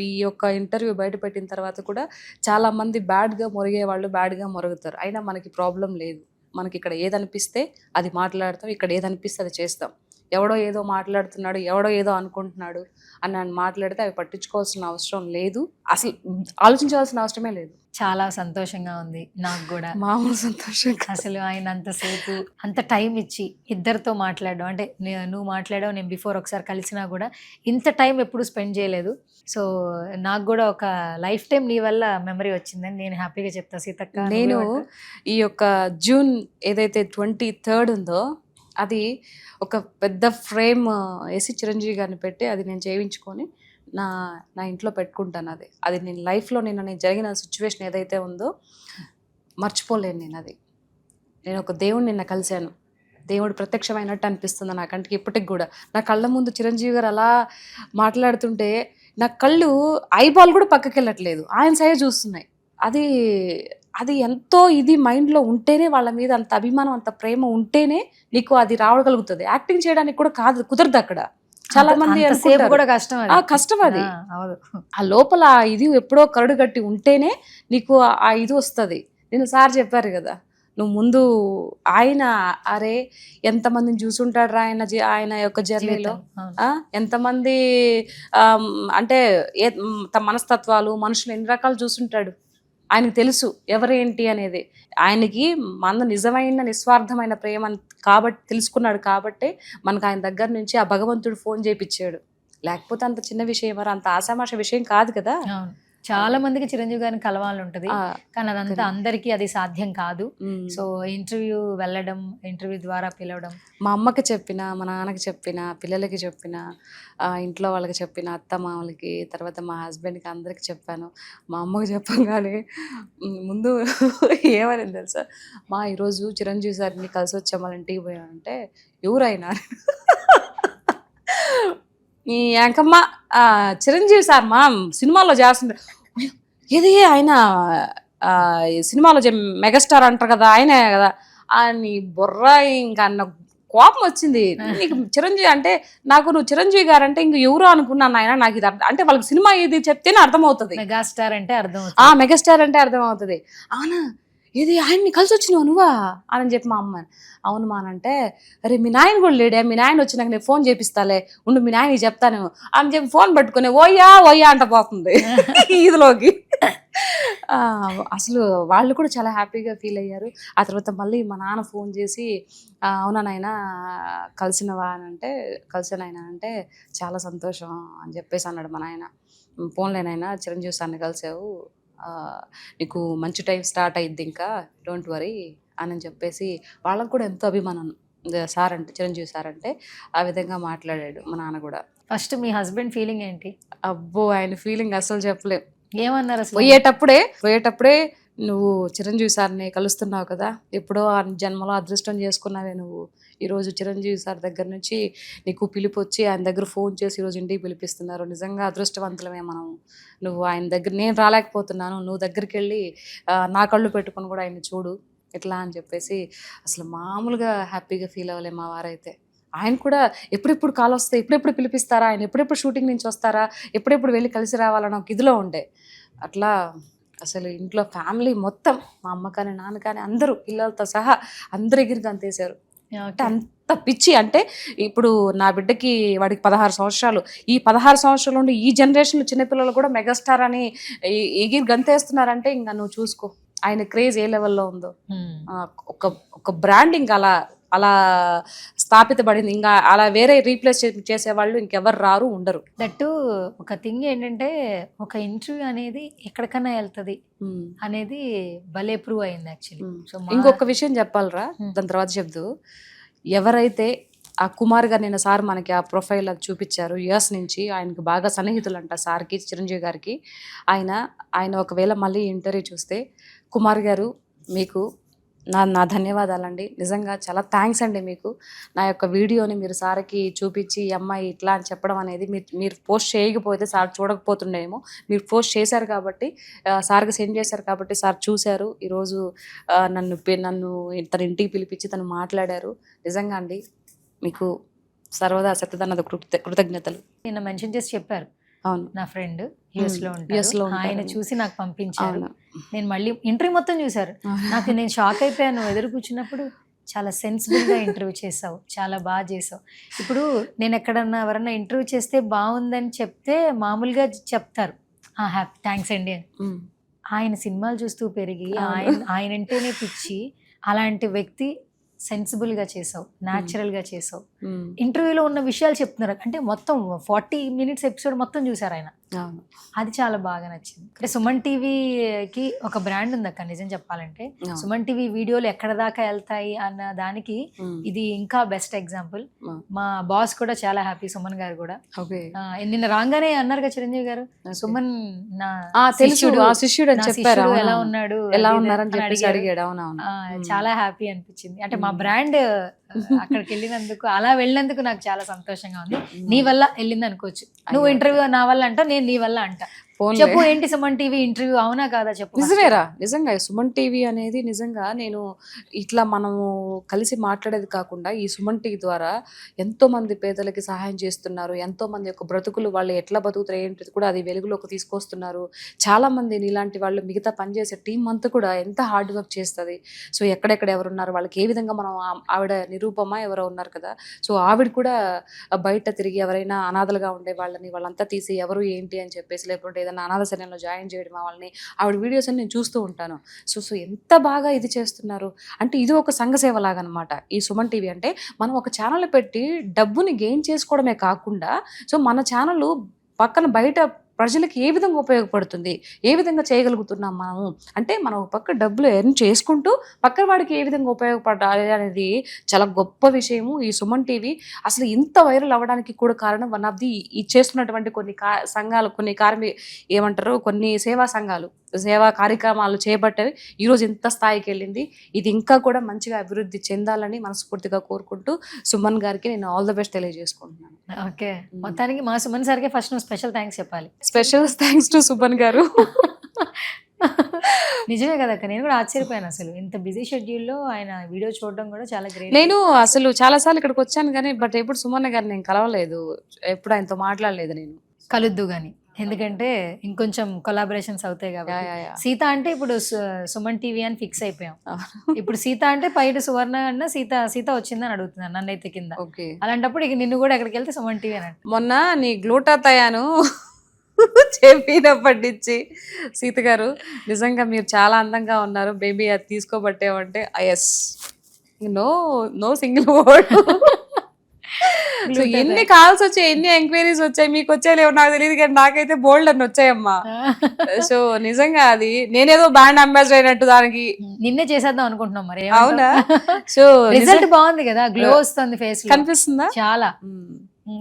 ఈ యొక్క ఇంటర్వ్యూ బయట పెట్టిన తర్వాత కూడా చాలామంది బ్యాడ్గా మొరిగే వాళ్ళు బ్యాడ్గా మొరుగుతారు. అయినా మనకి ప్రాబ్లం లేదు. మనకి ఇక్కడ ఏదనిపిస్తే అది మాట్లాడతాం, ఇక్కడ ఏదనిపిస్తే అది చేస్తాం. ఎవడో ఏదో మాట్లాడుతున్నాడు, ఎవడో ఏదో అనుకుంటున్నాడు అని నన్ను మాట్లాడితే అవి పట్టించుకోవాల్సిన అవసరం లేదు, అసలు ఆలోచించాల్సిన అవసరమే లేదు. చాలా సంతోషంగా ఉంది నాకు కూడా, మామూలు సంతోషం. అసలు ఆయన అంతసేపు అంత టైం ఇచ్చి ఇద్దరితో మాట్లాడడం అంటే, నువ్వు మాట్లాడావు, నేను బిఫోర్ ఒకసారి కలిసినా కూడా ఇంత టైం ఎప్పుడు స్పెండ్ చేయలేదు. సో నాకు కూడా ఒక లైఫ్ టైం నీ వల్ల మెమరీ వచ్చిందని నేను హ్యాపీగా చెప్తా సీతక్క. నేను ఈ యొక్క జూన్ ఏదైతే 23rd ఉందో, అది ఒక పెద్ద ఫ్రేమ్ వేసి చిరంజీవి గారిని పెట్టి అది నేను చేయించుకొని నా ఇంట్లో పెట్టుకుంటాను. అది నేను లైఫ్లో నేను జరిగిన సిచ్యువేషన్ ఏదైతే ఉందో మర్చిపోలేను నేను. నేను ఒక దేవుడిని నిన్న కలిశాను, దేవుడు ప్రత్యక్షమైనట్టు అనిపిస్తుంది నా కంటికి ఇప్పటికి కూడా. నా కళ్ళ ముందు చిరంజీవి గారు అలా మాట్లాడుతుంటే నా కళ్ళు ఐబాల్ కూడా పక్కకి వెళ్ళట్లేదు, ఆయన సైడ్ చూస్తున్నాయి. అది ఎంతో ఇది మైండ్లో ఉంటేనే, వాళ్ళ మీద అంత అభిమానం అంత ప్రేమ ఉంటేనే నీకు అది రావగలుగుతుంది. యాక్టింగ్ చేయడానికి కూడా కుదరదు అక్కడ. చాలా మంది కూడా కష్టం అది. ఆ లోపల ఇది ఎప్పుడో కరడు కట్టి ఉంటేనే నీకు ఆ ఇది వస్తుంది. నేను సార్ చెప్పారు కదా, నువ్వు ముందు ఆయన అరే ఎంతమందిని చూసుంటాడు ఆయన యొక్క జర్నీలో, ఎంతమంది అంటే మనస్తత్వాలు మనుషులు ఎన్ని రకాలు చూసుంటాడు. ఆయనకు తెలుసు ఎవరేంటి అనేది. ఆయనకి మన నిజమైన నిస్వార్థమైన ప్రేమ కాబట్టి తెలుసుకున్నాడు కాబట్టి మనకు ఆయన దగ్గర నుంచి ఆ భగవంతుడు ఫోన్ చేయించాడు. లేకపోతే అంత చిన్న విషయం, అంత ఆశామాష విషయం కాదు కదా. చాలా మందికి చిరంజీవి గారిని కలవాలని ఉంటది, కానీ అదంతా అందరికీ అది సాధ్యం కాదు. సో ఇంటర్వ్యూ వెళ్ళడం, ఇంటర్వ్యూ ద్వారా పిలవడం, మా అమ్మకి చెప్పిన, మా నాన్నకి చెప్పిన, పిల్లలకి చెప్పిన, ఇంట్లో వాళ్ళకి చెప్పిన, అత్త మామలకి, తర్వాత మా హస్బెండ్కి అందరికి చెప్పాను. మా అమ్మకి చెప్పగానే ముందు ఏమని తెలుసా, మా ఈరోజు చిరంజీవి సార్ని కలిసి వచ్చాం, వాళ్ళ ఇంటికి పోయామంటే ఎవరైనా ఈ యాంకమ్మ చిరంజీవి సార్ మా సినిమాలో చేస్తుంటారు, ఏది ఆయన ఈ సినిమాలో మెగాస్టార్ అంటారు కదా, ఆయనే కదా అని బుర్ర. ఇంకా అన్న కోపం వచ్చింది. నీకు చిరంజీవి అంటే, నాకు నువ్వు చిరంజీవి గారు అంటే ఇంక ఎవరు అనుకున్నాను ఆయన. నాకు ఇది అంటే వాళ్ళకి సినిమా ఇది చెప్తేనే అర్థమవుతుంది. మెగాస్టార్ అంటే అర్థం మెగాస్టార్ అంటే అర్థమవుతుంది. అవునా, ఇది ఆయన్ని కలిసి వచ్చినావు నువ్వా అని చెప్పి మా అమ్మ. అవును మా అంటే, అరే మీ నాయన కూడా లేడే, మీ నాయన వచ్చి నాకు నేను ఫోన్ చేపిస్తాలే, ఉండు మీ నాయనకి చెప్తాను అని చెప్పి ఫోన్ పట్టుకుని ఓయ్యా అంట పోతుంది ఈదులోకి. అసలు వాళ్ళు కూడా చాలా హ్యాపీగా ఫీల్ అయ్యారు. ఆ తర్వాత మళ్ళీ మా నాన్న ఫోన్ చేసి, అవునా నాయన కలిసినవా అని అంటే, కలిసానైనా అంటే చాలా సంతోషం అని చెప్పేసి అన్నాడు మా నాయన. ఫోన్లేనైనా చిరంజీవి సార్ని కలిసావు, నీకు మంచి టైం స్టార్ట్ అయ్యిద్ది, ఇంకా డోంట్ వరీ అని చెప్పేసి వాళ్ళకు కూడా ఎంతో అభిమానం సార్ అంటే, చిరంజీవి సార్ అంటే. ఆ విధంగా మాట్లాడాడు మా నాన్న కూడా. ఫస్ట్ మీ హస్బెండ్ ఫీలింగ్ ఏంటి? అబ్బో, ఆయన ఫీలింగ్ అసలు చెప్పలేం. ఏమన్నారు అసలు? పోయేటప్పుడే నువ్వు చిరంజీవి సార్ని కలుస్తున్నావు కదా, ఎప్పుడో ఆ జన్మలో అదృష్టం చేసుకున్నావే నువ్వు. ఈరోజు చిరంజీవి సార్ దగ్గర నుంచి నీకు పిలుపు వచ్చి ఆయన దగ్గర ఫోన్ చేసి ఈరోజు ఇంటికి పిలిపిస్తున్నారు. నిజంగా అదృష్టవంతులమే మనం. నువ్వు ఆయన దగ్గర, నేను రాలేకపోతున్నాను, నువ్వు దగ్గరికి వెళ్ళి నా కళ్ళు పెట్టుకొని కూడా ఆయన్ని చూడు ఎట్లా అని చెప్పేసి అసలు మామూలుగా హ్యాపీగా ఫీల్ అవ్వలే మా వారైతే. ఆయన కూడా ఎప్పుడెప్పుడు కాల్ వస్తే, ఎప్పుడెప్పుడు పిలిపిస్తారా, ఆయన ఎప్పుడెప్పుడు షూటింగ్ నుంచి వస్తారా, ఎప్పుడెప్పుడు వెళ్ళి కలిసి రావాలని ఒక ఇదిలో ఉండే. అట్లా అసలు ఇంట్లో ఫ్యామిలీ మొత్తం, మా అమ్మ కానీ నాన్న కానీ అందరూ పిల్లలతో సహా అందరు ఎగిరికి అంతేశారు. అంటే అంత పిచ్చి. అంటే ఇప్పుడు నా బిడ్డకి, వాడికి 16 సంవత్సరాలు. ఈ 16 సంవత్సరాల నుండి ఈ జనరేషన్లో చిన్నపిల్లలు కూడా మెగాస్టార్ అని ఎగిరి గంతేస్తున్నారంటే ఇంకా నువ్వు చూసుకో ఆయన క్రేజ్ ఏ లెవెల్లో ఉందో. ఒక బ్రాండింగ్ అలా స్థాపితపడింది. ఇంకా అలా వేరే రీప్లేస్ చేసేవాళ్ళు ఇంకెవరు రారు, ఉండరు. దట్టు ఒక థింగ్ ఏంటంటే, ఒక ఇంటర్వ్యూ అనేది ఎక్కడికన్నా వెళ్తుంది అనేది భలే ప్రూవ్ అయింది యాక్చువల్లీ. సో ఇంకొక విషయం చెప్పాలరా, దాని తర్వాత చెప్దు. ఎవరైతే ఆ కుమార్ గారు నిన్న సార్ మనకి ఆ ప్రొఫైల్ అది చూపించారు, యుఎస్ నుంచి, ఆయనకి బాగా సన్నిహితులు అంట సార్కి, చిరంజీవి గారికి. ఆయన ఒకవేళ మళ్ళీ ఇంటర్వ్యూ చూస్తే, కుమార్ గారు మీకు నా ధన్యవాదాలండి, నిజంగా చాలా థ్యాంక్స్ అండి మీకు. నా యొక్క వీడియోని మీరు సార్కి చూపించి ఈ అమ్మాయి ఇట్లా అని చెప్పడం అనేది, మీరు పోస్ట్ చేయకపోతే సార్ చూడకపోతుండేమో. మీరు పోస్ట్ చేశారు కాబట్టి, సార్కి సెండ్ చేశారు కాబట్టి సార్ చూశారు. ఈరోజు నన్ను తన ఇంటికి పిలిపించి తను మాట్లాడారు. నిజంగా అండి మీకు సర్వదా సత్యదన్నద కృతజ్ఞతలు. నిన్న మెన్షన్ చేసి చెప్పారు, అవును నా ఫ్రెండ్ యుఎస్ లో ఉంటారు, ఆయన చూసి నాకు పంపించారు. నేను మళ్ళీ ఇంటర్వ్యూ మొత్తం చూసారు. నేను షాక్ అయిపోయాను. నువ్వు ఎదురు కూర్చున్నప్పుడు చాలా సెన్సిబుల్ గా ఇంటర్వ్యూ చేసావు, చాలా బాగా చేసావు. ఇప్పుడు నేను ఎక్కడన్నా ఎవరన్నా ఇంటర్వ్యూ చేస్తే బాగుందని చెప్తే మామూలుగా చెప్తారు, హ్యాపీ థ్యాంక్స్ అండి అని. ఆయన సినిమాలు చూస్తూ పెరిగి ఆయన అంటేనే పిచ్చి, అలాంటి వ్యక్తి సెన్సిబుల్ గా చేసావు, న్యాచురల్ గా చేసావు. ఇంటర్వ్యూలో ఉన్న విషయాలు చెప్తున్నారు అంటే మొత్తం 40 minutes ఎపిసోడ్ మొత్తం చూసారు ఆయన. అది చాలా బాగా నచ్చింది. అంటే సుమన్ టీవీకి ఒక బ్రాండ్ ఉంది అక్క, నిజం చెప్పాలంటే. సుమన్ టీవీ వీడియోలు ఎక్కడ దాకా వెళ్తాయి అన్న దానికి ఇది ఇంకా బెస్ట్ ఎగ్జాంపుల్. మా బాస్ కూడా చాలా హ్యాపీ, సుమన్ గారు కూడా. నిన్న రాగానే అన్నారు కదా చిరంజీవి గారు, సుమన్ నా శిష్యుడు అని చెప్పారు, ఎలా ఉన్నాడు, ఎలా ఉన్నారని చెప్పేసి అడిగాడు. చాలా హ్యాపీ అనిపించింది. అంటే మా బ్రాండ్ అక్కడికి వెళ్ళినందుకు, అలా వెళ్ళినందుకు నాకు చాలా సంతోషంగా ఉంది. నీ వల్ల వెళ్ళింది అనుకోవచ్చు. నువ్వు ఇంటర్వ్యూ నా వల్ల అంట, నేను నీ వల్ల అంట. చెప్పు, ఏంటి సుమన్ టీవీ ఇంటర్వ్యూ అవునా కాదా చెప్పు. నిజమేరా, నిజంగా సుమన్ టీవీ అనేది నిజంగా నేను ఇట్లా మనము కలిసి మాట్లాడేది కాకుండా, ఈ సుమన్ టీవీ ద్వారా ఎంతో మంది పేదలకి సహాయం చేస్తున్నారు. ఎంతో మంది యొక్క బ్రతుకులు, వాళ్ళు ఎట్లా బతుకుతారు ఏంటి కూడా అది వెలుగులోకి తీసుకొస్తున్నారు. చాలా మంది ఇలాంటి వాళ్ళు, మిగతా పనిచేసే టీం అంతా కూడా ఎంత హార్డ్ వర్క్ చేస్తుంది. సో ఎక్కడెక్కడ ఎవరున్నారు, వాళ్ళకి ఏ విధంగా మనం, ఆవిడ నిరూపమ ఎవరో ఉన్నారు కదా, సో ఆవిడ కూడా బయట తిరిగి ఎవరైనా అనాథలుగా ఉండే వాళ్ళంతా తీసి ఎవరు ఏంటి అని చెప్పేసి, లేకుంటే ఏదైనా అనాథ శరణంలో జాయిన్ చేయడం వాళ్ళని, ఆవిడ వీడియోస్ అని నేను చూస్తూ ఉంటాను. సో ఎంత బాగా ఇది చేస్తున్నారు అంటే, ఇది ఒక సంఘ సేవ లాగా అనమాట ఈ సుమన్ టీవీ అంటే. మనం ఒక ఛానల్ పెట్టి డబ్బుని గెయిన్ చేసుకోవడమే కాకుండా, సో మన ఛానల్ పక్కన బయట ప్రజలకి ఏ విధంగా ఉపయోగపడుతుంది, ఏ విధంగా చేయగలుగుతున్నాం మనము అంటే, మనం ఒక పక్క డబ్బులు ఎర్న్ చేసుకుంటూ పక్కన వాడికి ఏ విధంగా ఉపయోగపడాలి అనేది చాలా గొప్ప విషయము. ఈ సుమన్ టీవీ అసలు ఇంత వైరల్ అవ్వడానికి కూడా కారణం వన్ ఆఫ్ ది ఈ చేస్తున్నటువంటి కొన్ని సంఘాలు, కొన్ని సేవా సంఘాలు, సేవా కార్యక్రమాలు చేపట్టేవి ఈరోజు ఇంత స్థాయికి వెళ్ళింది. ఇది ఇంకా కూడా మంచిగా అభివృద్ధి చెందాలని మనస్ఫూర్తిగా కోరుకుంటూ సుమన్ గారికి నేను ఆల్ ద బెస్ట్ తెలియజేసుకుంటున్నాను. ఓకే, మొత్తానికి మా సుమన్ సార్కి ఫస్ట్ నువ్వు స్పెషల్ థ్యాంక్స్ చెప్పాలి. స్పెషల్ థ్యాంక్స్ టు సుమన్ గారు. నిజమే కదా అక్క, నేను కూడా ఆశ్చర్యపోయాను అసలు ఇంత బిజీ షెడ్యూల్లో ఆయన వీడియో చూడడం కూడా చాలా గ్రేట్. నేను అసలు చాలాసార్లు ఇక్కడికి వచ్చాను కానీ బట్ ఎప్పుడు సుమన్ గారిని నేను కలవలేదు, ఎప్పుడు ఆయనతో మాట్లాడలేదు నేను. కలుద్దు గాని, ఎందుకంటే ఇంకొంచెం కొలాబరేషన్స్ అవుతాయి కాబట్టి. సీత అంటే ఇప్పుడు సుమన్ టీవీ అని ఫిక్స్ అయిపోయాం. ఇప్పుడు సీత అంటే పైన సువర్ణ అన్న సీత వచ్చిందని అడుగుతున్నాను నన్ను అయితే కింద. ఓకే, అలాంటప్పుడు ఇక నిన్ను కూడా ఎక్కడికి వెళ్తే సుమన్ టీవీ అని అంట. మొన్న నీ గ్లూటాథయాను చెప్పినప్పటి నుంచి సీత గారు నిజంగా మీరు చాలా అందంగా ఉన్నారు బేబీ, అది తీసుకోబట్టేవంటే yes, no single word. So ఎన్ని కాల్స్ వచ్చాయి, ఎన్ని ఎంక్వైరీస్ వచ్చాయి, మీకు వచ్చాయో నాకు తెలియదు కానీ నాకైతే బోల్డ్ అని వచ్చాయమ్మా. సో నిజంగా అది నేనేదో బ్రాండ్ అంబాసిడర్ అయినట్టు దానికి నిన్నే చేసేద్దాం అనుకుంటున్నాం మరి. అవునా? సో రిజల్ట్ బాగుంది కదా, గ్లో వస్తుంది ఫేస్ లో, కనిపిస్తుందా? చాలా.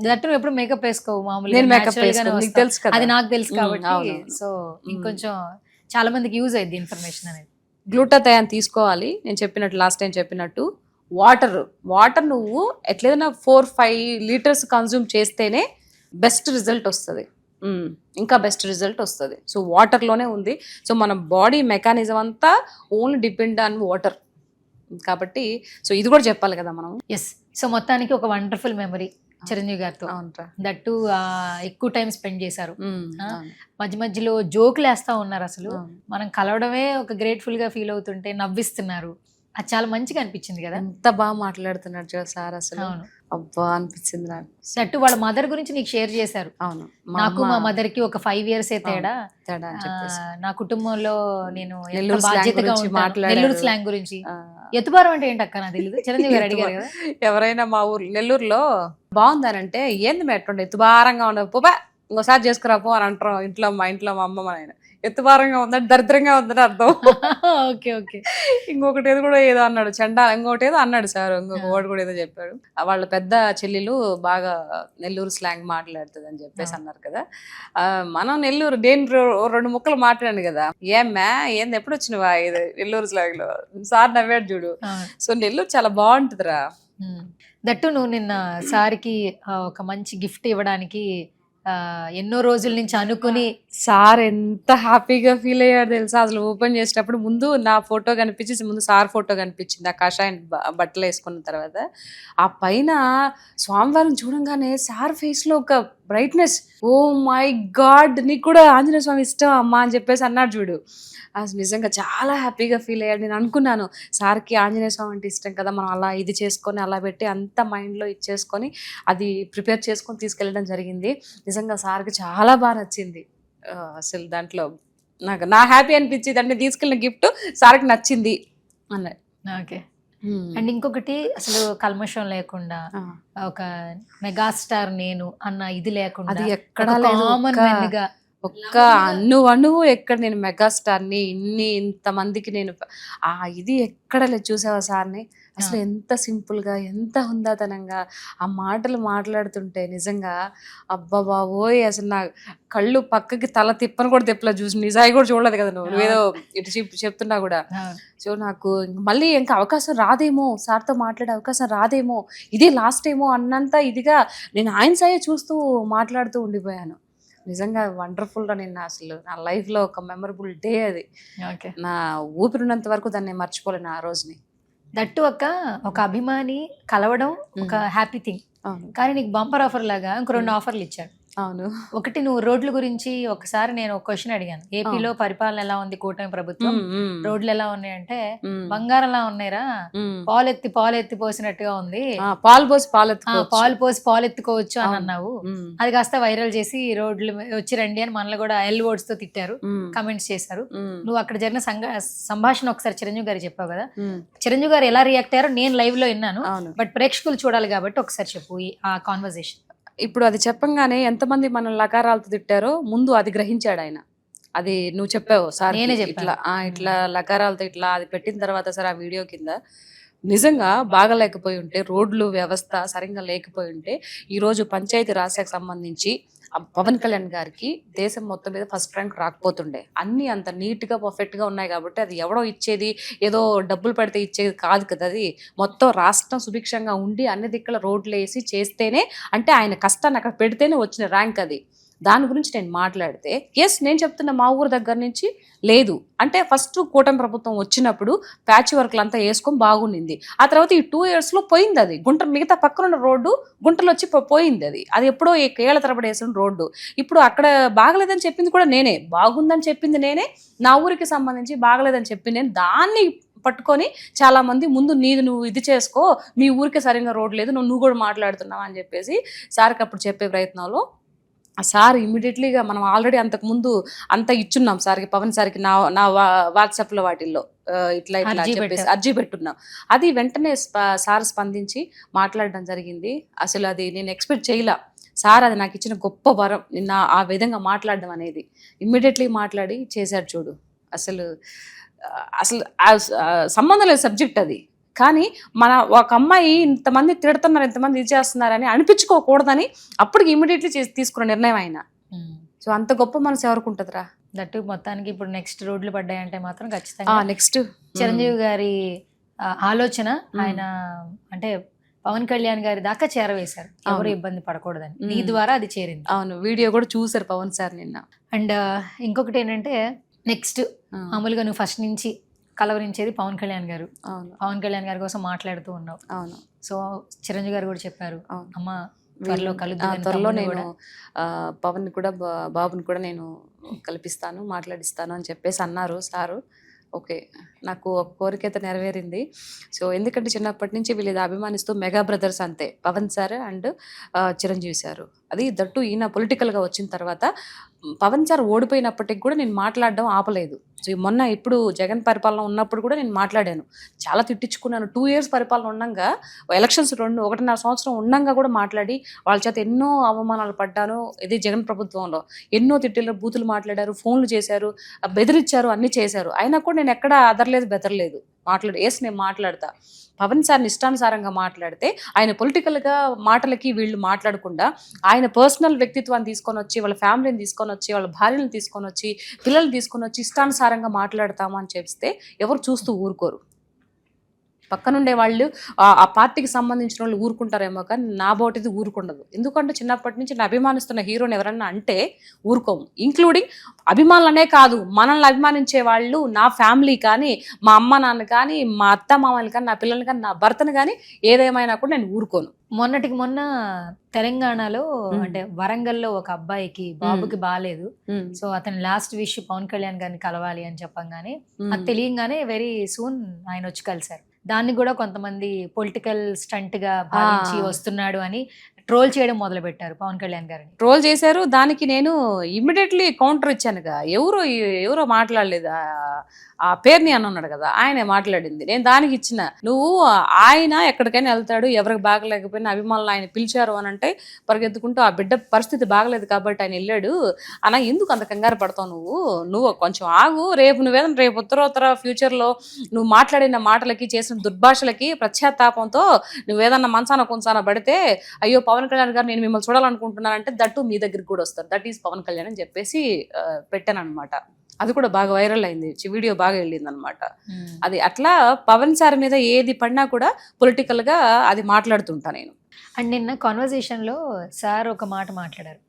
దట్టు ఎప్పుడు మేకప్ వేసుకోవు మామూలుగా, నేను మేకప్ natural గానే వేసుకోను, నీకు వస్తా. తెలుసు కదా. అది నాకు తెలుసు కాబట్టి. అవునవును. సో ఇంకొంచెం చాలా మందికి యూజ్ అయ్యింది ఇన్ఫర్మేషన్ అనేది. గ్లూటాథయాన్ తీసుకోవాలి, నేను చెప్పినట్టు లాస్ట్ టైం చెప్పినట్టు. వాటర్ నువ్వు ఎట్లేదైనా 4-5 లీటర్స్ కన్జ్యూమ్ చేస్తేనే బెస్ట్ రిజల్ట్ వస్తుంది, ఇంకా బెస్ట్ రిజల్ట్ వస్తుంది. సో వాటర్లోనే ఉంది. సో మన బాడీ మెకానిజం అంతా ఓన్లీ డిపెండ్ ఆన్ వాటర్ కాబట్టి సో ఇది కూడా చెప్పాలి కదా మనం. ఎస్, సో మొత్తానికి ఒక వండర్ఫుల్ మెమరీ చిరంజీవి గారితో. అవునరా, దట్టు ఎక్కువ టైం స్పెండ్ చేశారు. మధ్య మధ్యలో జోకులు వేస్తా ఉన్నారు. అసలు మనం కలవడమే ఒక గ్రేట్ఫుల్ గా ఫీల్ అవుతుంటే నవ్విస్తున్నారు. అది చాలా మంచిగా అనిపించింది కదా. ఎంత బాగా మాట్లాడుతున్నాడు చూడ సార్, అసలు అవును, అబ్బా అనిపించింది నాకు. దట్టు వాళ్ళ మదర్ గురించి నీకు షేర్ చేశారు. అవును, నాకు మా మదర్ కి ఒక 5 years తేడా. తేడా అని చెప్పేసి నా కుటుంబంలో నేను ఎంత నెల్లూరు slang బాధ్యతగా గురించి ఉంటాను. మాట్లాడారు. నెల్లూరు స్లాంగ్ గురించి. ఎత్తుబారం అంటే ఏంటి అక్క, నాకు తెలియదు. చిరంజీవి గారు అడిగారు కదా. ఎవరైనా మా ఊరు నెల్లూరులో బాగుందనంటే ఏంది మెట్టుండే ఎత్తుబారంగా ఉండదు పోబా ఇంకోసారి చేసుకురా పో అని అంటారు ఇంట్లో, మా ఇంట్లో మా అమ్మ మా నాయన. ఎత్తుబారంగా ఉందంటే దరిద్రంగా ఉందని అర్థం. Okay okay. ఇంకొకటి ఏదో కూడా ఏదో అన్నాడు ఇంకొకటి ఏదో అన్నాడు సార్, ఇంకొక వర్డ్ కూడా ఏదో చెప్పాడు. వాళ్ళ పెద్ద చెల్లెలు బాగా నెల్లూరు స్లాంగ్ మాట్లాడుతుంది అని చెప్పేసి అన్నారు కదా. మనం నెల్లూరు, నేను 2 ముక్కలు మాట్లాడాను కదా, ఏమ్మా ఏంది ఎప్పుడు వచ్చినవా ఇది నెల్లూరు స్లాంగ్ లో, సార్ నవ్వాడు చూడు. సో నెల్లూరు చాలా బాగుంటుందిరా. దట్టు నువ్వు నిన్న సార్కి ఒక మంచి గిఫ్ట్ ఇవ్వడానికి ఎన్నో రోజుల నుంచి అనుకుని, సార్ ఎంత హ్యాపీగా ఫీల్ అయ్యాడు తెలుసా. అసలు ఓపెన్ చేసేటప్పుడు ముందు నా ఫోటో కనిపించి ముందు సార్ ఫోటో కనిపించింది, ఆ కాషాయం బట్టలు వేసుకున్న తర్వాత. ఆ పైన స్వామివారిని చూడంగానే సార్ ఫేస్ లో ఒక బ్రైట్నెస్, ఓ మై గాడ్ నీకు కూడా ఆంజనేయ స్వామి ఇష్టం అమ్మా అని చెప్పేసి అన్నాడు చూడు. అసలు నిజంగా చాలా హ్యాపీగా ఫీల్ అయ్యాడు. నేను అనుకున్నాను సార్కి ఆంజనేయ స్వామి అంటే ఇష్టం కదా, మనం అలా ఇది చేసుకొని అలా పెట్టి అంత మైండ్లో ఇచ్చేసుకొని అది ప్రిపేర్ చేసుకొని తీసుకెళ్ళడం జరిగింది. నిజంగా సార్కి చాలా బాగా నచ్చింది. అసలు దాంట్లో నా హ్యాపీ అనిపించింది, అంటే తీసుకెళ్ళిన గిఫ్ట్ సార్కి నచ్చింది అన్నది. ఓకే. అండ్ ఇంకొకటి, అసలు కల్మషం లేకుండా ఒక మెగాస్టార్ నేను అన్న ఇది లేకుండా, అది ఎక్కడా లేదు. కామన్ మెన్ గా ఒక్క అణువు ఎక్కడ నేను మెగాస్టార్ని ఇంతమందికి నేను ఇది ఎక్కడ లేదు. చూసావా సార్ని అసలు ఎంత సింపుల్ గా, ఎంత హుందాతనంగా ఆ మాటలు మాట్లాడుతుంటే నిజంగా అబ్బా బాబోయ్, అసలు నా కళ్ళు పక్కకి తల తిప్పని కూడా తిప్పలేదు. చూసి నిజాయి కూడా చూడలేదు కదా నువ్వేదో ఇటు చెప్తున్నా కూడా. సో నాకు మళ్ళీ ఇంకా అవకాశం రాదేమో, సార్తో మాట్లాడే అవకాశం రాదేమో, ఇదే లాస్ట్ ఏమో అన్నంత ఇదిగా నేను ఆయన సాయే చూస్తూ మాట్లాడుతూ ఉండిపోయాను. నిజంగా వండర్ఫుల్ గా, నేను అసలు నా లైఫ్ లో ఒక మెమరబుల్ డే అది. నా ఊపిరినంత వరకు దాన్ని మర్చిపోలేను ఆ రోజుని. దట్టు ఒక అభిమాని కలవడం ఒక హ్యాపీ థింగ్, కానీ నీకు బంపర్ ఆఫర్ లాగా ఇంకో 2 ఆఫర్లు ఇచ్చాడు. అవును, ఒకటి నువ్వు రోడ్ల గురించి ఒకసారి నేను ఒక క్వశ్చన్ అడిగాను, ఏపీలో పరిపాలన ఎలా ఉంది కూటమి ప్రభుత్వం, రోడ్లు ఎలా ఉన్నాయంటే బంగారంలా ఉన్నాయిరా, పాలెత్తి పోసినట్టుగా ఉంది, పాలు పోసి పాలెత్తుకోవచ్చు అని అన్నావు. అది కాస్త వైరల్ చేసి రోడ్లు వచ్చి రండి అని మనల్ని కూడా ఎల్ వర్డ్స్ తో తిట్టారు, కమెంట్స్ చేశారు. నువ్వు అక్కడ జరిగిన సంభాషణ ఒకసారి చిరంజీవి గారు చెప్పావు కదా, చిరంజీవి గారు ఎలా రియాక్ట్ అయ్యారో నేను లైవ్ లో విన్నాను, బట్ ప్రేక్షకులు చూడాలి కాబట్టి ఒకసారి చెప్పు ఆ కాన్వర్సేషన్. ఇప్పుడు అది చెప్పంగానే ఎంతమంది మన లకారాలతో తిట్టారో ముందు అది గ్రహించాడు ఆయన. అది నువ్వు చెప్పావు సార్ ఇట్లా లకారాలతో ఇట్లా అది పెట్టిన తర్వాత సార్ ఆ వీడియో కింద నిజంగా బాగలేకపోయి ఉంటే, రోడ్లు వ్యవస్థ సరిగ్గా లేకపోయి ఉంటే ఈరోజు పంచాయతీ రాజ్ శాఖకు సంబంధించి పవన్ కళ్యాణ్ గారికి దేశం మొత్తం మీద ఫస్ట్ ర్యాంక్ రాకపోతుండే. అన్ని అంత నీట్గా పర్ఫెక్ట్గా ఉన్నాయి కాబట్టి అది ఎవడో ఇచ్చేది, ఏదో డబ్బులు పెడితే ఇచ్చేది కాదు కదా. అది మొత్తం రాష్ట్రం సుభిక్షంగా ఉండి అన్ని దిక్కుల రోడ్లు వేసి చేస్తేనే, అంటే ఆయన కష్టాన్ని అక్కడ పెడితేనే వచ్చిన ర్యాంక్ అది. దాని గురించి నేను మాట్లాడితే నేను చెప్తున్న మా ఊరు దగ్గర నుంచి లేదు అంటే ఫస్ట్ కూటమి ప్రభుత్వం వచ్చినప్పుడు ప్యాచ్ వర్క్లు అంతా వేసుకొని బాగుండింది. ఆ తర్వాత ఈ 2 yearsలో పోయింది అది. మిగతా పక్కనున్న రోడ్డు గుంటలు వచ్చి పోయింది. అది ఎప్పుడో ఏళ్ల తరబడి వేసిన రోడ్డు. ఇప్పుడు అక్కడ బాగలేదని చెప్పింది కూడా నేనే, బాగుందని చెప్పింది నేనే, నా ఊరికి సంబంధించి బాగలేదని చెప్పింది నేను. దాన్ని పట్టుకొని చాలా మంది ముందు నువ్వు ఇది చేసుకో, మీ ఊరికే సరిగ్గా రోడ్ లేదు, నువ్వు కూడా మాట్లాడుతున్నావు అని చెప్పేసి సార్కి అప్పుడు చెప్పే ప్రయత్నంలో ఆ సార్ ఇమీడియట్లీగా మనం ఆల్రెడీ అంతకుముందు అంతా ఇచ్చున్నాం సార్కి, పవన్ సార్కి నా వాట్సాప్లో వాటిల్లో ఇట్లా చెప్పేసి అర్జీ పెట్టున్నాం. అది వెంటనే సార్ స్పందించి మాట్లాడడం జరిగింది. అసలు అది నేను ఎక్స్పెక్ట్ చేయలే. సార్ అది నాకు ఇచ్చిన గొప్ప వరం, నిన్న ఆ విధంగా మాట్లాడడం అనేది. ఇమ్మీడియట్లీ మాట్లాడి చేశాడు చూడు. అసలు సంబంధం లేదు సబ్జెక్ట్ అది. కానీ మన ఒక అమ్మాయి ఇంతమంది తిడుతున్నారు, ఇంతమంది ఇది చేస్తున్నారని అనిపించుకోకూడదని అప్పటికి ఇమీడియట్లీ తీసుకున్న నిర్ణయం ఆయన. సో అంత గొప్ప మనసు ఎవరికి ఉంటుందిరా. దట్టు మొత్తానికి ఇప్పుడు నెక్స్ట్ రోడ్లు పడ్డాయంటే మాత్రం ఖచ్చితంగా నెక్స్ట్ చిరంజీవి గారి ఆలోచన ఆయన అంటే పవన్ కళ్యాణ్ గారి దాకా చేరవేశారు, ఎవరు ఇబ్బంది పడకూడదని. నీ ద్వారా అది చేరింది. అవును, వీడియో కూడా చూసారు పవన్ సార్ నిన్న. అండ్ ఇంకొకటి ఏంటంటే నెక్స్ట్ మామూలుగా నువ్వు ఫస్ట్ నుంచి కలవరించేది పవన్ కళ్యాణ్ గారు. పవన్ కళ్యాణ్ గారి కోసం మాట్లాడుతూ ఉన్నావు. అవును. సో చిరంజీవి గారు కూడా చెప్పారు, అమ్మ త్వరలో త్వరలో నేను పవన్ కూడా బాబుని కూడా నేను కల్పిస్తాను, మాట్లాడిస్తాను అని చెప్పేసి అన్నారు సారు. ఓకే, నాకు ఒక కోరిక అయితే నెరవేరింది. సో ఎందుకంటే చిన్నప్పటి నుంచి వీళ్ళు అభిమానిస్తూ మెగా బ్రదర్స్ అంతే, Pavan sir and Chiranjeevi sir. అది దట్టు ఈయన పొలిటికల్గా వచ్చిన తర్వాత పవన్ సార్ ఓడిపోయినప్పటికి కూడా నేను మాట్లాడడం ఆపలేదు. సో మొన్న ఇప్పుడు జగన్ పరిపాలన ఉన్నప్పుడు కూడా నేను మాట్లాడాను, చాలా తిట్టించుకున్నాను. 2 years పరిపాలన ఉండగా, ఎలక్షన్స్ 1.5 సంవత్సరం ఉండగా కూడా మాట్లాడి వాళ్ళ చేత ఎన్నో అవమానాలు పడ్డాను. ఇది జగన్ ప్రభుత్వంలో ఎన్నో తిట్టిలో బూతులు మాట్లాడారు, ఫోన్లు చేశారు, బెదిరించారు, అన్నీ చేశారు. అయినా కూడా నేను ఎక్కడ అదరలేదు బెదరలేదు. నేను మాట్లాడతా. పవన్ సార్ని ఇష్టానుసారంగా మాట్లాడితే ఆయన పొలిటికల్గా మాటలకి వీళ్ళు మాట్లాడకుండా ఆయన పర్సనల్ వ్యక్తిత్వాన్ని తీసుకొని వచ్చి, వాళ్ళ ఫ్యామిలీని తీసుకొని వచ్చి, వాళ్ళ భార్యను తీసుకొని వచ్చి, పిల్లల్ని తీసుకొని వచ్చి ఇష్టానుసారంగా మాట్లాడతాము అని చెప్తే ఎవరు చూస్తూ ఊరుకోరు. పక్కనుండే వాళ్ళు ఆ పార్టీకి సంబంధించిన వాళ్ళు ఊరుకుంటారేమో, కానీ నా బోటిది ఊరుకుండదు. ఎందుకంటే చిన్నప్పటి నుంచి నేను అభిమానిస్తున్న హీరోని ఎవరన్నా అంటే ఊరుకోము. ఇంక్లూడింగ్ అభిమానులనే కాదు, మనల్ని అభిమానించే వాళ్ళు, నా ఫ్యామిలీ కానీ, మా అమ్మ నాన్న కానీ, మా అత్త మామని కానీ, నా పిల్లల్ని కానీ, నా భర్తను కానీ, ఏదేమైనా కూడా నేను ఊరుకోను. మొన్నటికి మొన్న తెలంగాణలో అంటే వరంగల్లో ఒక అబ్బాయికి బాబుకి బాగాలేదు. సో అతని లాస్ట్ విష్ పవన్ కళ్యాణ్ గారిని కలవాలి అని చెప్పంగానే అది తెలియంగానే వెరీ సూన్ ఆయన వచ్చి కలిశారు. దాన్ని కూడా కొంతమంది పొలిటికల్ స్టంట్ గా భావించి వస్తున్నాడు అని ట్రోల్ చేయడం మొదలు పెట్టారు పవన్ కళ్యాణ్ గారిని. ట్రోల్ చేశారు. దానికి నేను ఇమ్మీడియట్లీ కౌంటర్ ఇచ్చానుగా. ఎవరో మాట్లాడలేదు, ఆ పేరుని అని ఉన్నాడు కదా, ఆయనే మాట్లాడింది. నేను దానికి ఇచ్చిన, నువ్వు ఆయన ఎక్కడికైనా వెళ్తాడు, ఎవరికి బాగలేకపోయినా అభిమానులు ఆయన పిలిచారు అని అంటే పరిగెత్తుకుంటూ ఆ బిడ్డ పరిస్థితి బాగలేదు కాబట్టి ఆయన వెళ్ళాడు అన్న, ఎందుకు అంత కంగారు పడతావు? నువ్వు కొంచెం ఆగు, రేపు ఉత్తరోత్తర ఫ్యూచర్లో నువ్వు మాట్లాడిన మాటలకి, చేసిన దుర్భాషలకి పశ్చాత్తాపంతో నువ్వేదన్నా మంచాన కొంచాన పడితే, అయ్యో పవన్ కళ్యాణ్ గారు నేను మిమ్మల్ని చూడాలనుకుంటున్నానంటే దట్టు మీ దగ్గరికి కూడా వస్తారు, దట్ ఈస్ పవన్ కళ్యాణ్ అని చెప్పేసి పెట్టాను అనమాట. అది కూడా బాగా వైరల్ అయింది, వీడియో బాగా వెళ్ళింది అనమాట. అది అట్లా పవన్ సార్ మీద ఏది పడినా కూడా పొలిటికల్ గా అది మాట్లాడుతుంటా నేను. అండ్ నిన్న కాన్వర్సేషన్ లో సార్ ఒక మాట మాట్లాడారు,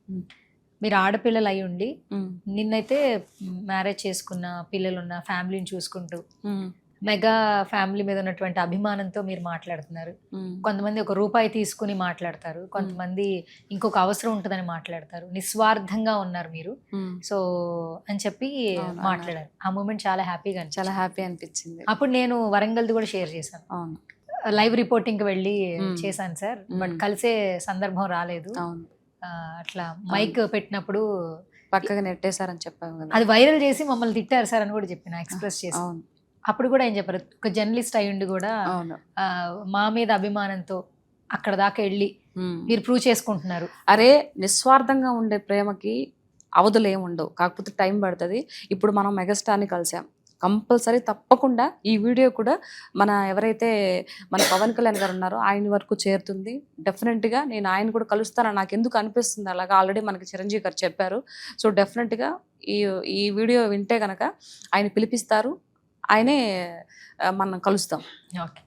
మీరు ఆడపిల్లలు అయి ఉండి నిన్నైతే మ్యారేజ్ చేసుకున్న పిల్లలున్న ఫ్యామిలీని చూసుకుంటూ మెగా ఫ్యామిలీ మీద ఉన్నటువంటి అభిమానంతో మీరు మాట్లాడుతున్నారు. కొంతమంది ₹1 తీసుకుని మాట్లాడతారు, కొంతమంది ఇంకొక అవసరం ఉంటుందని మాట్లాడతారు, నిస్వార్థంగా ఉన్నారు మీరు సో అని చెప్పి మాట్లాడారు. ఆ మూమెంట్ చాలా హ్యాపీ అనిపించింది. అప్పుడు నేను వరంగల్ది కూడా షేర్ చేశాను, లైవ్ రిపోర్టింగ్ కి వెళ్ళి చేశాను సార్, బట్ కలిసే సందర్భం రాలేదు. అట్లా మైక్ పెట్టినప్పుడు పక్కగా నెట్టేశారని చెప్పాను, అది వైరల్ చేసి మమ్మల్ని తిట్టారు సార్ అని కూడా చెప్పిన, ఎక్స్ప్రెస్ చేసి. అప్పుడు కూడా ఏం చెప్పారు, ఒక జర్నలిస్ట్ అయ్యుండి కూడా మా మీద అభిమానంతో అక్కడ దాకా వెళ్ళి మీరు ప్రూవ్ చేసుకుంటున్నారు. అరే, నిస్వార్థంగా ఉండే ప్రేమకి అవధులు ఏముండవు, కాకపోతే టైం పడుతుంది. ఇప్పుడు మనం మెగాస్టార్ని కలిసాం, కంపల్సరీ తప్పకుండా ఈ వీడియో కూడా ఎవరైతే మన పవన్ కళ్యాణ్ గారు ఉన్నారో ఆయన వరకు చేరుతుంది. డెఫినెట్గా నేను ఆయన కూడా కలుస్తానని నాకు ఎందుకు అనిపిస్తుంది అలాగా. ఆల్రెడీ మనకి చిరంజీవి గారు చెప్పారు. సో డెఫినెట్గా ఈ వీడియో వింటే కనుక ఆయన పిలిపిస్తారు, ఆయనే మనం కలుస్తాం. ఓకే,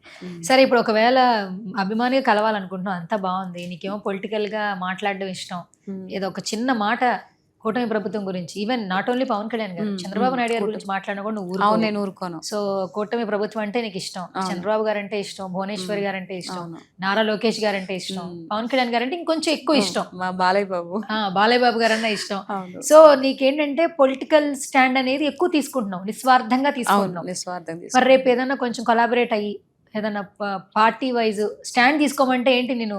సరే. ఇప్పుడు ఒకవేళ అభిమానిగా కలవాలనుకుంటున్నావు, అంతా బాగుంది, నీకేమో పొలిటికల్ గా మాట్లాడడం ఇష్టం, ఏదో ఒక చిన్న మాట కూటమి ప్రభుత్వం గురించి, even not only Pavan Kalyan గారు, చంద్రబాబు నాయుడు గారి గురించి మాట్లాడినా కూడా నువ్వు అవును, నేను ఊరుకోను. సో కూటమి ప్రభుత్వం అంటే నీకు ఇష్టం, చంద్రబాబు గారు అంటే ఇష్టం, భువనేశ్వరి గారు అంటే ఇష్టం, అవును. నారా లోకేష్ గారు అంటే ఇష్టం, పవన్ కళ్యాణ్ గారు అంటే ఇంకొంచెం ఎక్కువ ఇష్టం, మా బాలయ్య బాబు. బాలయ్య బాబు గారు అన్న ఇష్టం. అవును. సో నీకేంటంటే పొలిటికల్ స్టాండ్ అనేది ఎక్కువ తీసుకుంటున్నావు, నిస్వార్థంగా తీసుకుంటున్నావు. నిస్వార్థం మరి రేపు ఏదన్నా కొంచెం కొలాబరేట్ అయ్యి ఏదన్నా పార్టీ వైజ్ స్టాండ్ తీసుకోమంటే ఏంటి, నేను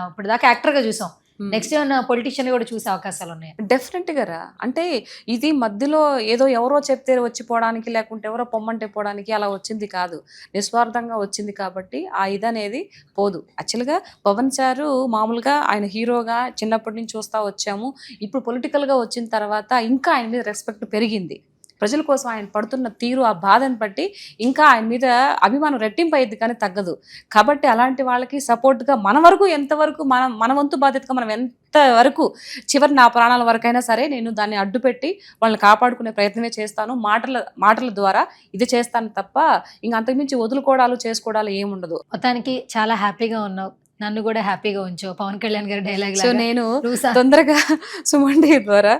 ఇప్పుడు దాకా యాక్టర్ గా చూసాం, నెక్స్ట్ ఏమన్నా పొలిటీషియన్ కూడా చూసే అవకాశాలు ఉన్నాయి? డెఫినెట్ గా రా. అంటే ఇది మధ్యలో ఏదో ఎవరో చెప్తే వచ్చిపోవడానికి, లేకుంటే ఎవరో పొమ్మంటే పోవడానికి అలా వచ్చింది కాదు, నిస్వార్థంగా వచ్చింది. కాబట్టి ఆ ఇది అనేది పోదు. యాక్చువల్గా పవన్ సారు మామూలుగా ఆయన హీరోగా చిన్నప్పటి నుంచి చూస్తా వచ్చాము. ఇప్పుడు పొలిటికల్గా వచ్చిన తర్వాత ఇంకా ఆయన మీద రెస్పెక్ట్ పెరిగింది. ప్రజల కోసం ఆయన పడుతున్న తీరు, ఆ బాధను బట్టి ఇంకా ఆయన మీద అభిమానం రెట్టింపు అయ్యింది కానీ తగ్గదు. కాబట్టి అలాంటి వాళ్ళకి సపోర్ట్గా మన వరకు ఎంతవరకు మన వంతు బాధ్యతగా మనం ఎంతవరకు చివరి నా ప్రాణాల వరకైనా సరే నేను దాన్ని అడ్డుపెట్టి వాళ్ళని కాపాడుకునే ప్రయత్నమే చేస్తాను. మాటల ద్వారా ఇది చేస్తాను తప్ప ఇంకా అంతకుమించి వదులుకోవడాలు చేసుకోవడాలు ఏముండదు. మొత్తానికి చాలా హ్యాపీగా ఉన్నావు, నన్ను కూడా హ్యాపీగా ఉంచు. పవన్ కళ్యాణ్ గారి డైలాగ్ సో నేను తొందరగా సుమన్ టీవీ ద్వారా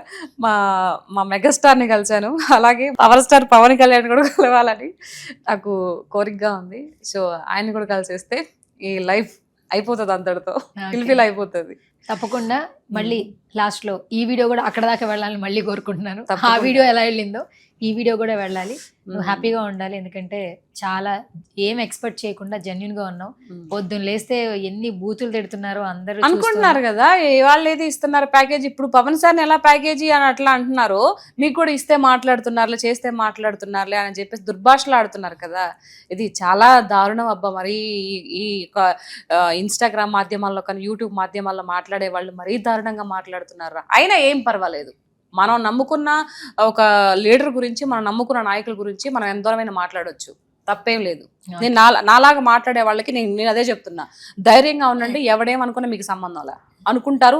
మా మెగాస్టార్ ని కలిశాను. అలాగే పవర్ స్టార్ పవన్ కళ్యాణ్ కూడా కలవాలని నాకు కోరికగా ఉంది. సో ఆయన కూడా కలిసేస్తే ఈ లైఫ్ అయిపోతుంది, అంతటితో ఫిల్ అయిపోతుంది. తప్పకుండా మళ్ళీ లాస్ట్ లో ఈ వీడియో కూడా అక్కడ దాకా వెళ్ళాలని మళ్ళీ కోరుకుంటున్నాను. ఆ వీడియో ఎలా వెళ్ళిందో ఈ వీడియో కూడా వెళ్ళాలి. నువ్వు హ్యాపీగా ఉండాలి, ఎందుకంటే చాలా ఏం ఎక్స్పెక్ట్ చేయకుండా జెన్యున్ గా ఉన్నావు. పొద్దున్న లేస్తే ఎన్ని బూతులు తిడుతున్నారో అందరూ అనుకుంటున్నారు కదా, వాళ్ళు ఏది ఇస్తున్నారు ప్యాకేజ్. ఇప్పుడు పవన్ సార్ని ఎలా ప్యాకేజీ అని అట్లా అంటున్నారు, మీకు కూడా ఇస్తే మాట్లాడుతున్నారులే, చేస్తే మాట్లాడుతున్నారులే అని చెప్పేసి దుర్భాషలు ఆడుతున్నారు కదా. ఇది చాలా దారుణం అబ్బా. మరి ఈ ఇన్స్టాగ్రామ్ మాధ్యమాల్లో కానీ యూట్యూబ్ మాధ్యమాల్లో మాట్లాడే వాళ్ళు మరీ దారుణంగా మాట్లాడుతున్నారు. అయినా ఏం పర్వాలేదు, మనం నమ్ముకున్న ఒక లీడర్ గురించి, మనం నమ్ముకున్న నాయకుల గురించి మనం ఎంత దూరమైన మాట్లాడొచ్చు, తప్పేం లేదు. నేను నాలాగా మాట్లాడే వాళ్ళకి నేను అదే చెప్తున్నా, ధైర్యంగా ఉండండి. ఎవడేమనుకున్నా మీకు సంబంధం అలా అనుకుంటారు.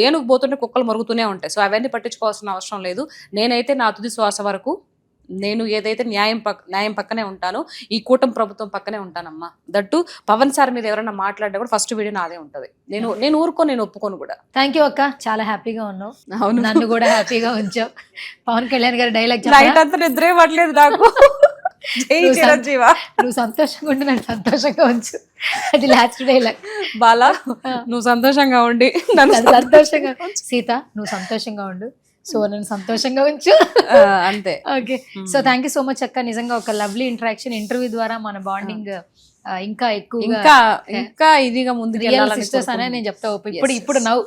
ఏనుగు పోతుంటే కుక్కలు మురుగుతూనే ఉంటాయి. సో అవన్నీ పట్టించుకోవాల్సిన అవసరం లేదు. నేనైతే నా తుది శ్వాస వరకు నేను ఏదైతే న్యాయం పక్కనే ఉంటాను, ఈ కూటమి ప్రభుత్వం పక్కనే ఉంటానమ్మా. దట్టు పవన్ సార్ మీద ఎవరైనా మాట్లాడినా కూడా ఫస్ట్ వీడియో నాదే ఉంటది. నేను ఊరుకోను, నేను ఒప్పుకోను కూడా. థ్యాంక్ యూ అక్క, చాలా హ్యాపీగా ఉన్నావు. అవును, నన్ను కూడా హ్యాపీగా ఉంచావు. పవన్ కళ్యాణ్ గారి డైలాగ్ నైట్ అంతా నిద్రే పట్టలేదు నాకు. నువ్వు సంతోషంగా ఉండి నన్ను సంతోషంగా ఉంచు, అది లాస్ట్ డైలాగ్. బాలా నువ్వు సంతోషంగా ఉండి నన్ను సంతోషంగా, సీత నువ్వు సంతోషంగా ఉండు, సో నన్ను సంతోషంగా ఉంచు, అంతే. Okay, so thank you so much అక్క. నిజంగా ఒక లవ్లీ ఇంటరాక్షన్, ఇంటర్వ్యూ ద్వారా మన బాండింగ్ ఇంకా ఎక్కువ ఇంకా ఇదిగా ముందుకు సిస్టర్స్ అనే నేను చెప్తా. ఇప్పుడు నవ్వు,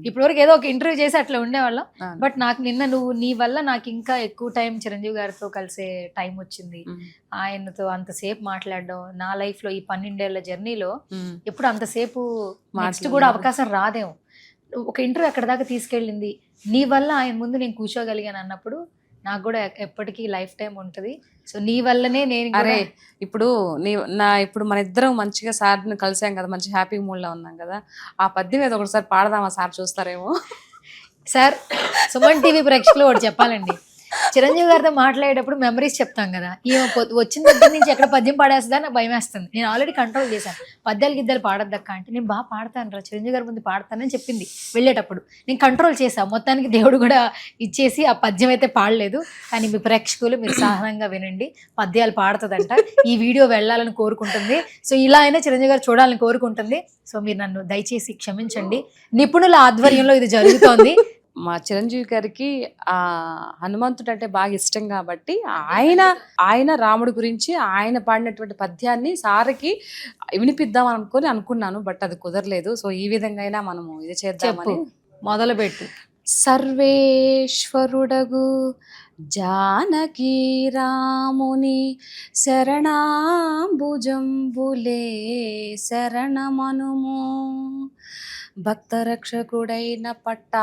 ఇప్పటి వరకు ఏదో ఒక ఇంటర్వ్యూ చేసి అట్లా ఉండేవాళ్ళం, బట్ నాకు నిన్న నీ వల్ల నాకు ఇంకా ఎక్కువ టైం చిరంజీవి గారితో కలిసే టైం వచ్చింది. ఆయనతో అంతసేపు మాట్లాడడం నా లైఫ్ లో ఈ 12 ఏళ్ల జర్నీలో ఎప్పుడు అంతసేపు నెక్స్ట్ కూడా అవకాశం రాదేమో. ఒక ఇంటర్వ్యూ అక్కడ దాకా తీసుకెళ్ళింది నీ వల్ల, ఆయన ముందు నేను కూర్చోగలిగాను అన్నప్పుడు నాకు కూడా ఎప్పటికీ లైఫ్ టైం ఉంటుంది. సో నీ వల్లనే నేను ఇప్పుడు మన ఇద్దరం మంచిగా సార్ని కలిసాం కదా, మంచి హ్యాపీ మూడ్ లో ఉన్నాం కదా. ఆ పద్యం ఏదో ఒకసారి పాడదామా, సార్ చూస్తారేమో. సార్ సుమన్ టీవీ ప్రేక్షకులు ఒకటి చెప్పాలండి, చిరంజీవి గారితో మాట్లాడేటప్పుడు మెమరీస్ చెప్తాం కదా, ఈ వచ్చిన దగ్గర నుంచి ఎక్కడ పద్యం పాడేస్తుందా నాకు భయం వేస్తుంది. నేను ఆల్రెడీ కంట్రోల్ చేశాను, పద్యాలు గిద్దలు పాడద్దక్క అంటే నేను బాగా పాడతాను రా, చిరంజీవి గారి ముందు పాడతానని చెప్పింది వెళ్ళేటప్పుడు. నేను కంట్రోల్ చేశాను, మొత్తానికి దేవుడు కూడా ఇచ్చేసి ఆ పద్యం అయితే పాడలేదు. కానీ మీ ప్రేక్షకులు మీరు సహనంగా వినండి, పద్యాలు పాడుతుందంట, ఈ వీడియో వెళ్ళాలని కోరుకుంటుంది. సో ఇలా అయినా చిరంజీవి గారు చూడాలని కోరుకుంటుంది. సో మీరు నన్ను దయచేసి క్షమించండి, నిపుణుల ఆధ్వర్యంలో ఇది జరుగుతోంది. మా చిరంజీవి గారికి ఆ హనుమంతుడు అంటే బాగా ఇష్టం కాబట్టి ఆయన రాముడి గురించి ఆయన పాడినటువంటి పద్యాన్ని సార్కి వినిపిద్దాం అనుకున్నాను, బట్ అది కుదరలేదు. సో ఈ విధంగా అయినా మనము ఇది చేద్దామని మొదలుపెట్టు. సర్వేశ్వరుడగు జానకి రాముని శరణాంబుజంబులే శరణమనుము, భక్తరక్షకుడైన పట్టాభిరాముని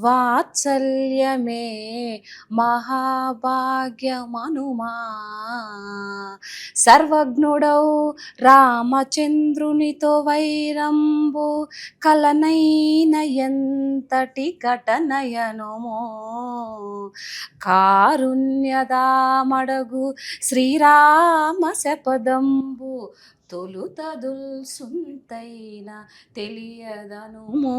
వాత్సల్యమే మహాభాగ్యమనుమా, సర్వజ్ఞుడౌ రామచంద్రునితో వైరంబు కలనైన ఎంతటి ఘటనయనుమో, కారుణ్యదామడగు శ్రీరామ శపదంబు తొలుతదుల్సుంతైన తెలియదనుమో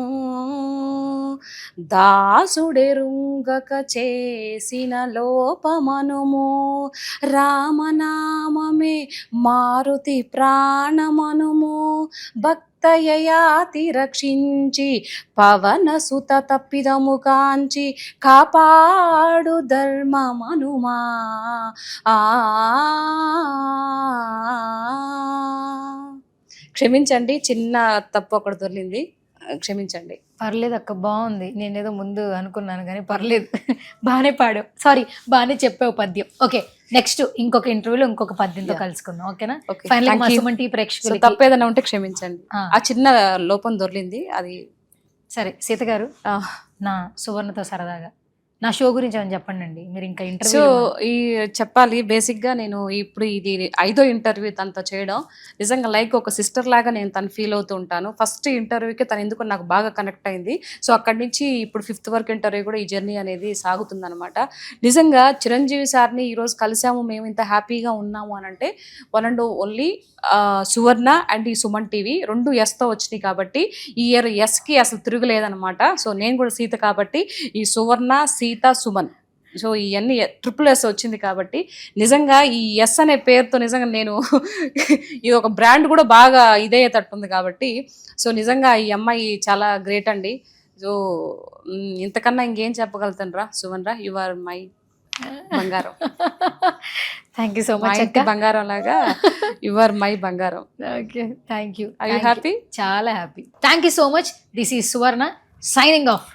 దాసుడెరుంగక చేసిన లోపమనుమో రామనామమే మారుతి ప్రాణమనుమో భక్తయయాతి రక్షించి పవన సుత తప్పిదము కాంచి కాపాడు ధర్మమనుమా ఆ క్షమించండి, చిన్న తప్పు ఒకటి దొరికింది, క్షమించండి. పర్లేదు అక్క, బాగుంది. నేనేదో ముందు అనుకున్నాను కానీ పర్లేదు, బాగానే పాడావు. సారీ, బాగానే చెప్పావు పద్యం. ఓకే, నెక్స్ట్ ఇంకొక ఇంటర్వ్యూలో ఇంకొక పద్యంతో కలుసుకుందాం. ఓకేనా? Okay, final thank you. Suman TV so ప్రేక్షకులకి తప్పేదన్నా ఉంటే క్షమించండి. ఆ. ఆ చిన్న లోపం దొరికింది అది. సరే సీత గారు, ఆ. నా సువర్ణతో సరదాగా నా షో గురించి ఏమైనా చెప్పండి అండి. మీరు ఇంకా సో ఇంటర్వ్యూ ఈ చెప్పాలి, బేసిక్గా నేను ఇప్పుడు ఇది 5వ ఇంటర్వ్యూ తనతో చేయడం. నిజంగా లైక్ ఒక సిస్టర్ లాగా నేను తను ఫీల్ అవుతూ ఉంటాను. ఫస్ట్ ఇంటర్వ్యూకి తను ఎందుకు నాకు బాగా కనెక్ట్ అయింది. సో అక్కడి నుంచి ఇప్పుడు 5th వరకు ఇంటర్వ్యూ కూడా ఈ జర్నీ అనేది సాగుతుంది అనమాట. నిజంగా చిరంజీవి సార్ని ఈరోజు కలిసాము, మేము ఇంత హ్యాపీగా ఉన్నాము అని అంటే one and only Suvarna and ఈ సుమన్ టీవీ 2 ఎస్తో వచ్చినాయి కాబట్టి ఈ ఇయర్ ఎస్కి అసలు తిరుగులేదనమాట. సో నేను కూడా సీత కాబట్టి ఈ సువర్ణ, సీత, సుమన్, సో ఇవన్నీ SSS వచ్చింది కాబట్టి నిజంగా ఈ ఎస్ అనే పేరుతో నిజంగా నేను ఇది ఒక బ్రాండ్ కూడా బాగా ఇదయ్యేటట్టుంది కాబట్టి సో నిజంగా ఈ అమ్మాయి చాలా గ్రేట్ అండి. సో ఇంతకన్నా ఇంకేం చెప్పగలుగుతాను రా సుమన్ రా, యు ఆర్ మై బంగారం. థ్యాంక్ యూ సో మా మచ్ ఇంటి అక్క. బంగారం లాగా యు ఆర్ మై బంగారం. Okay, thank you. Are you happy? చాలా happy. Thank you so much. This is Suvarna signing off.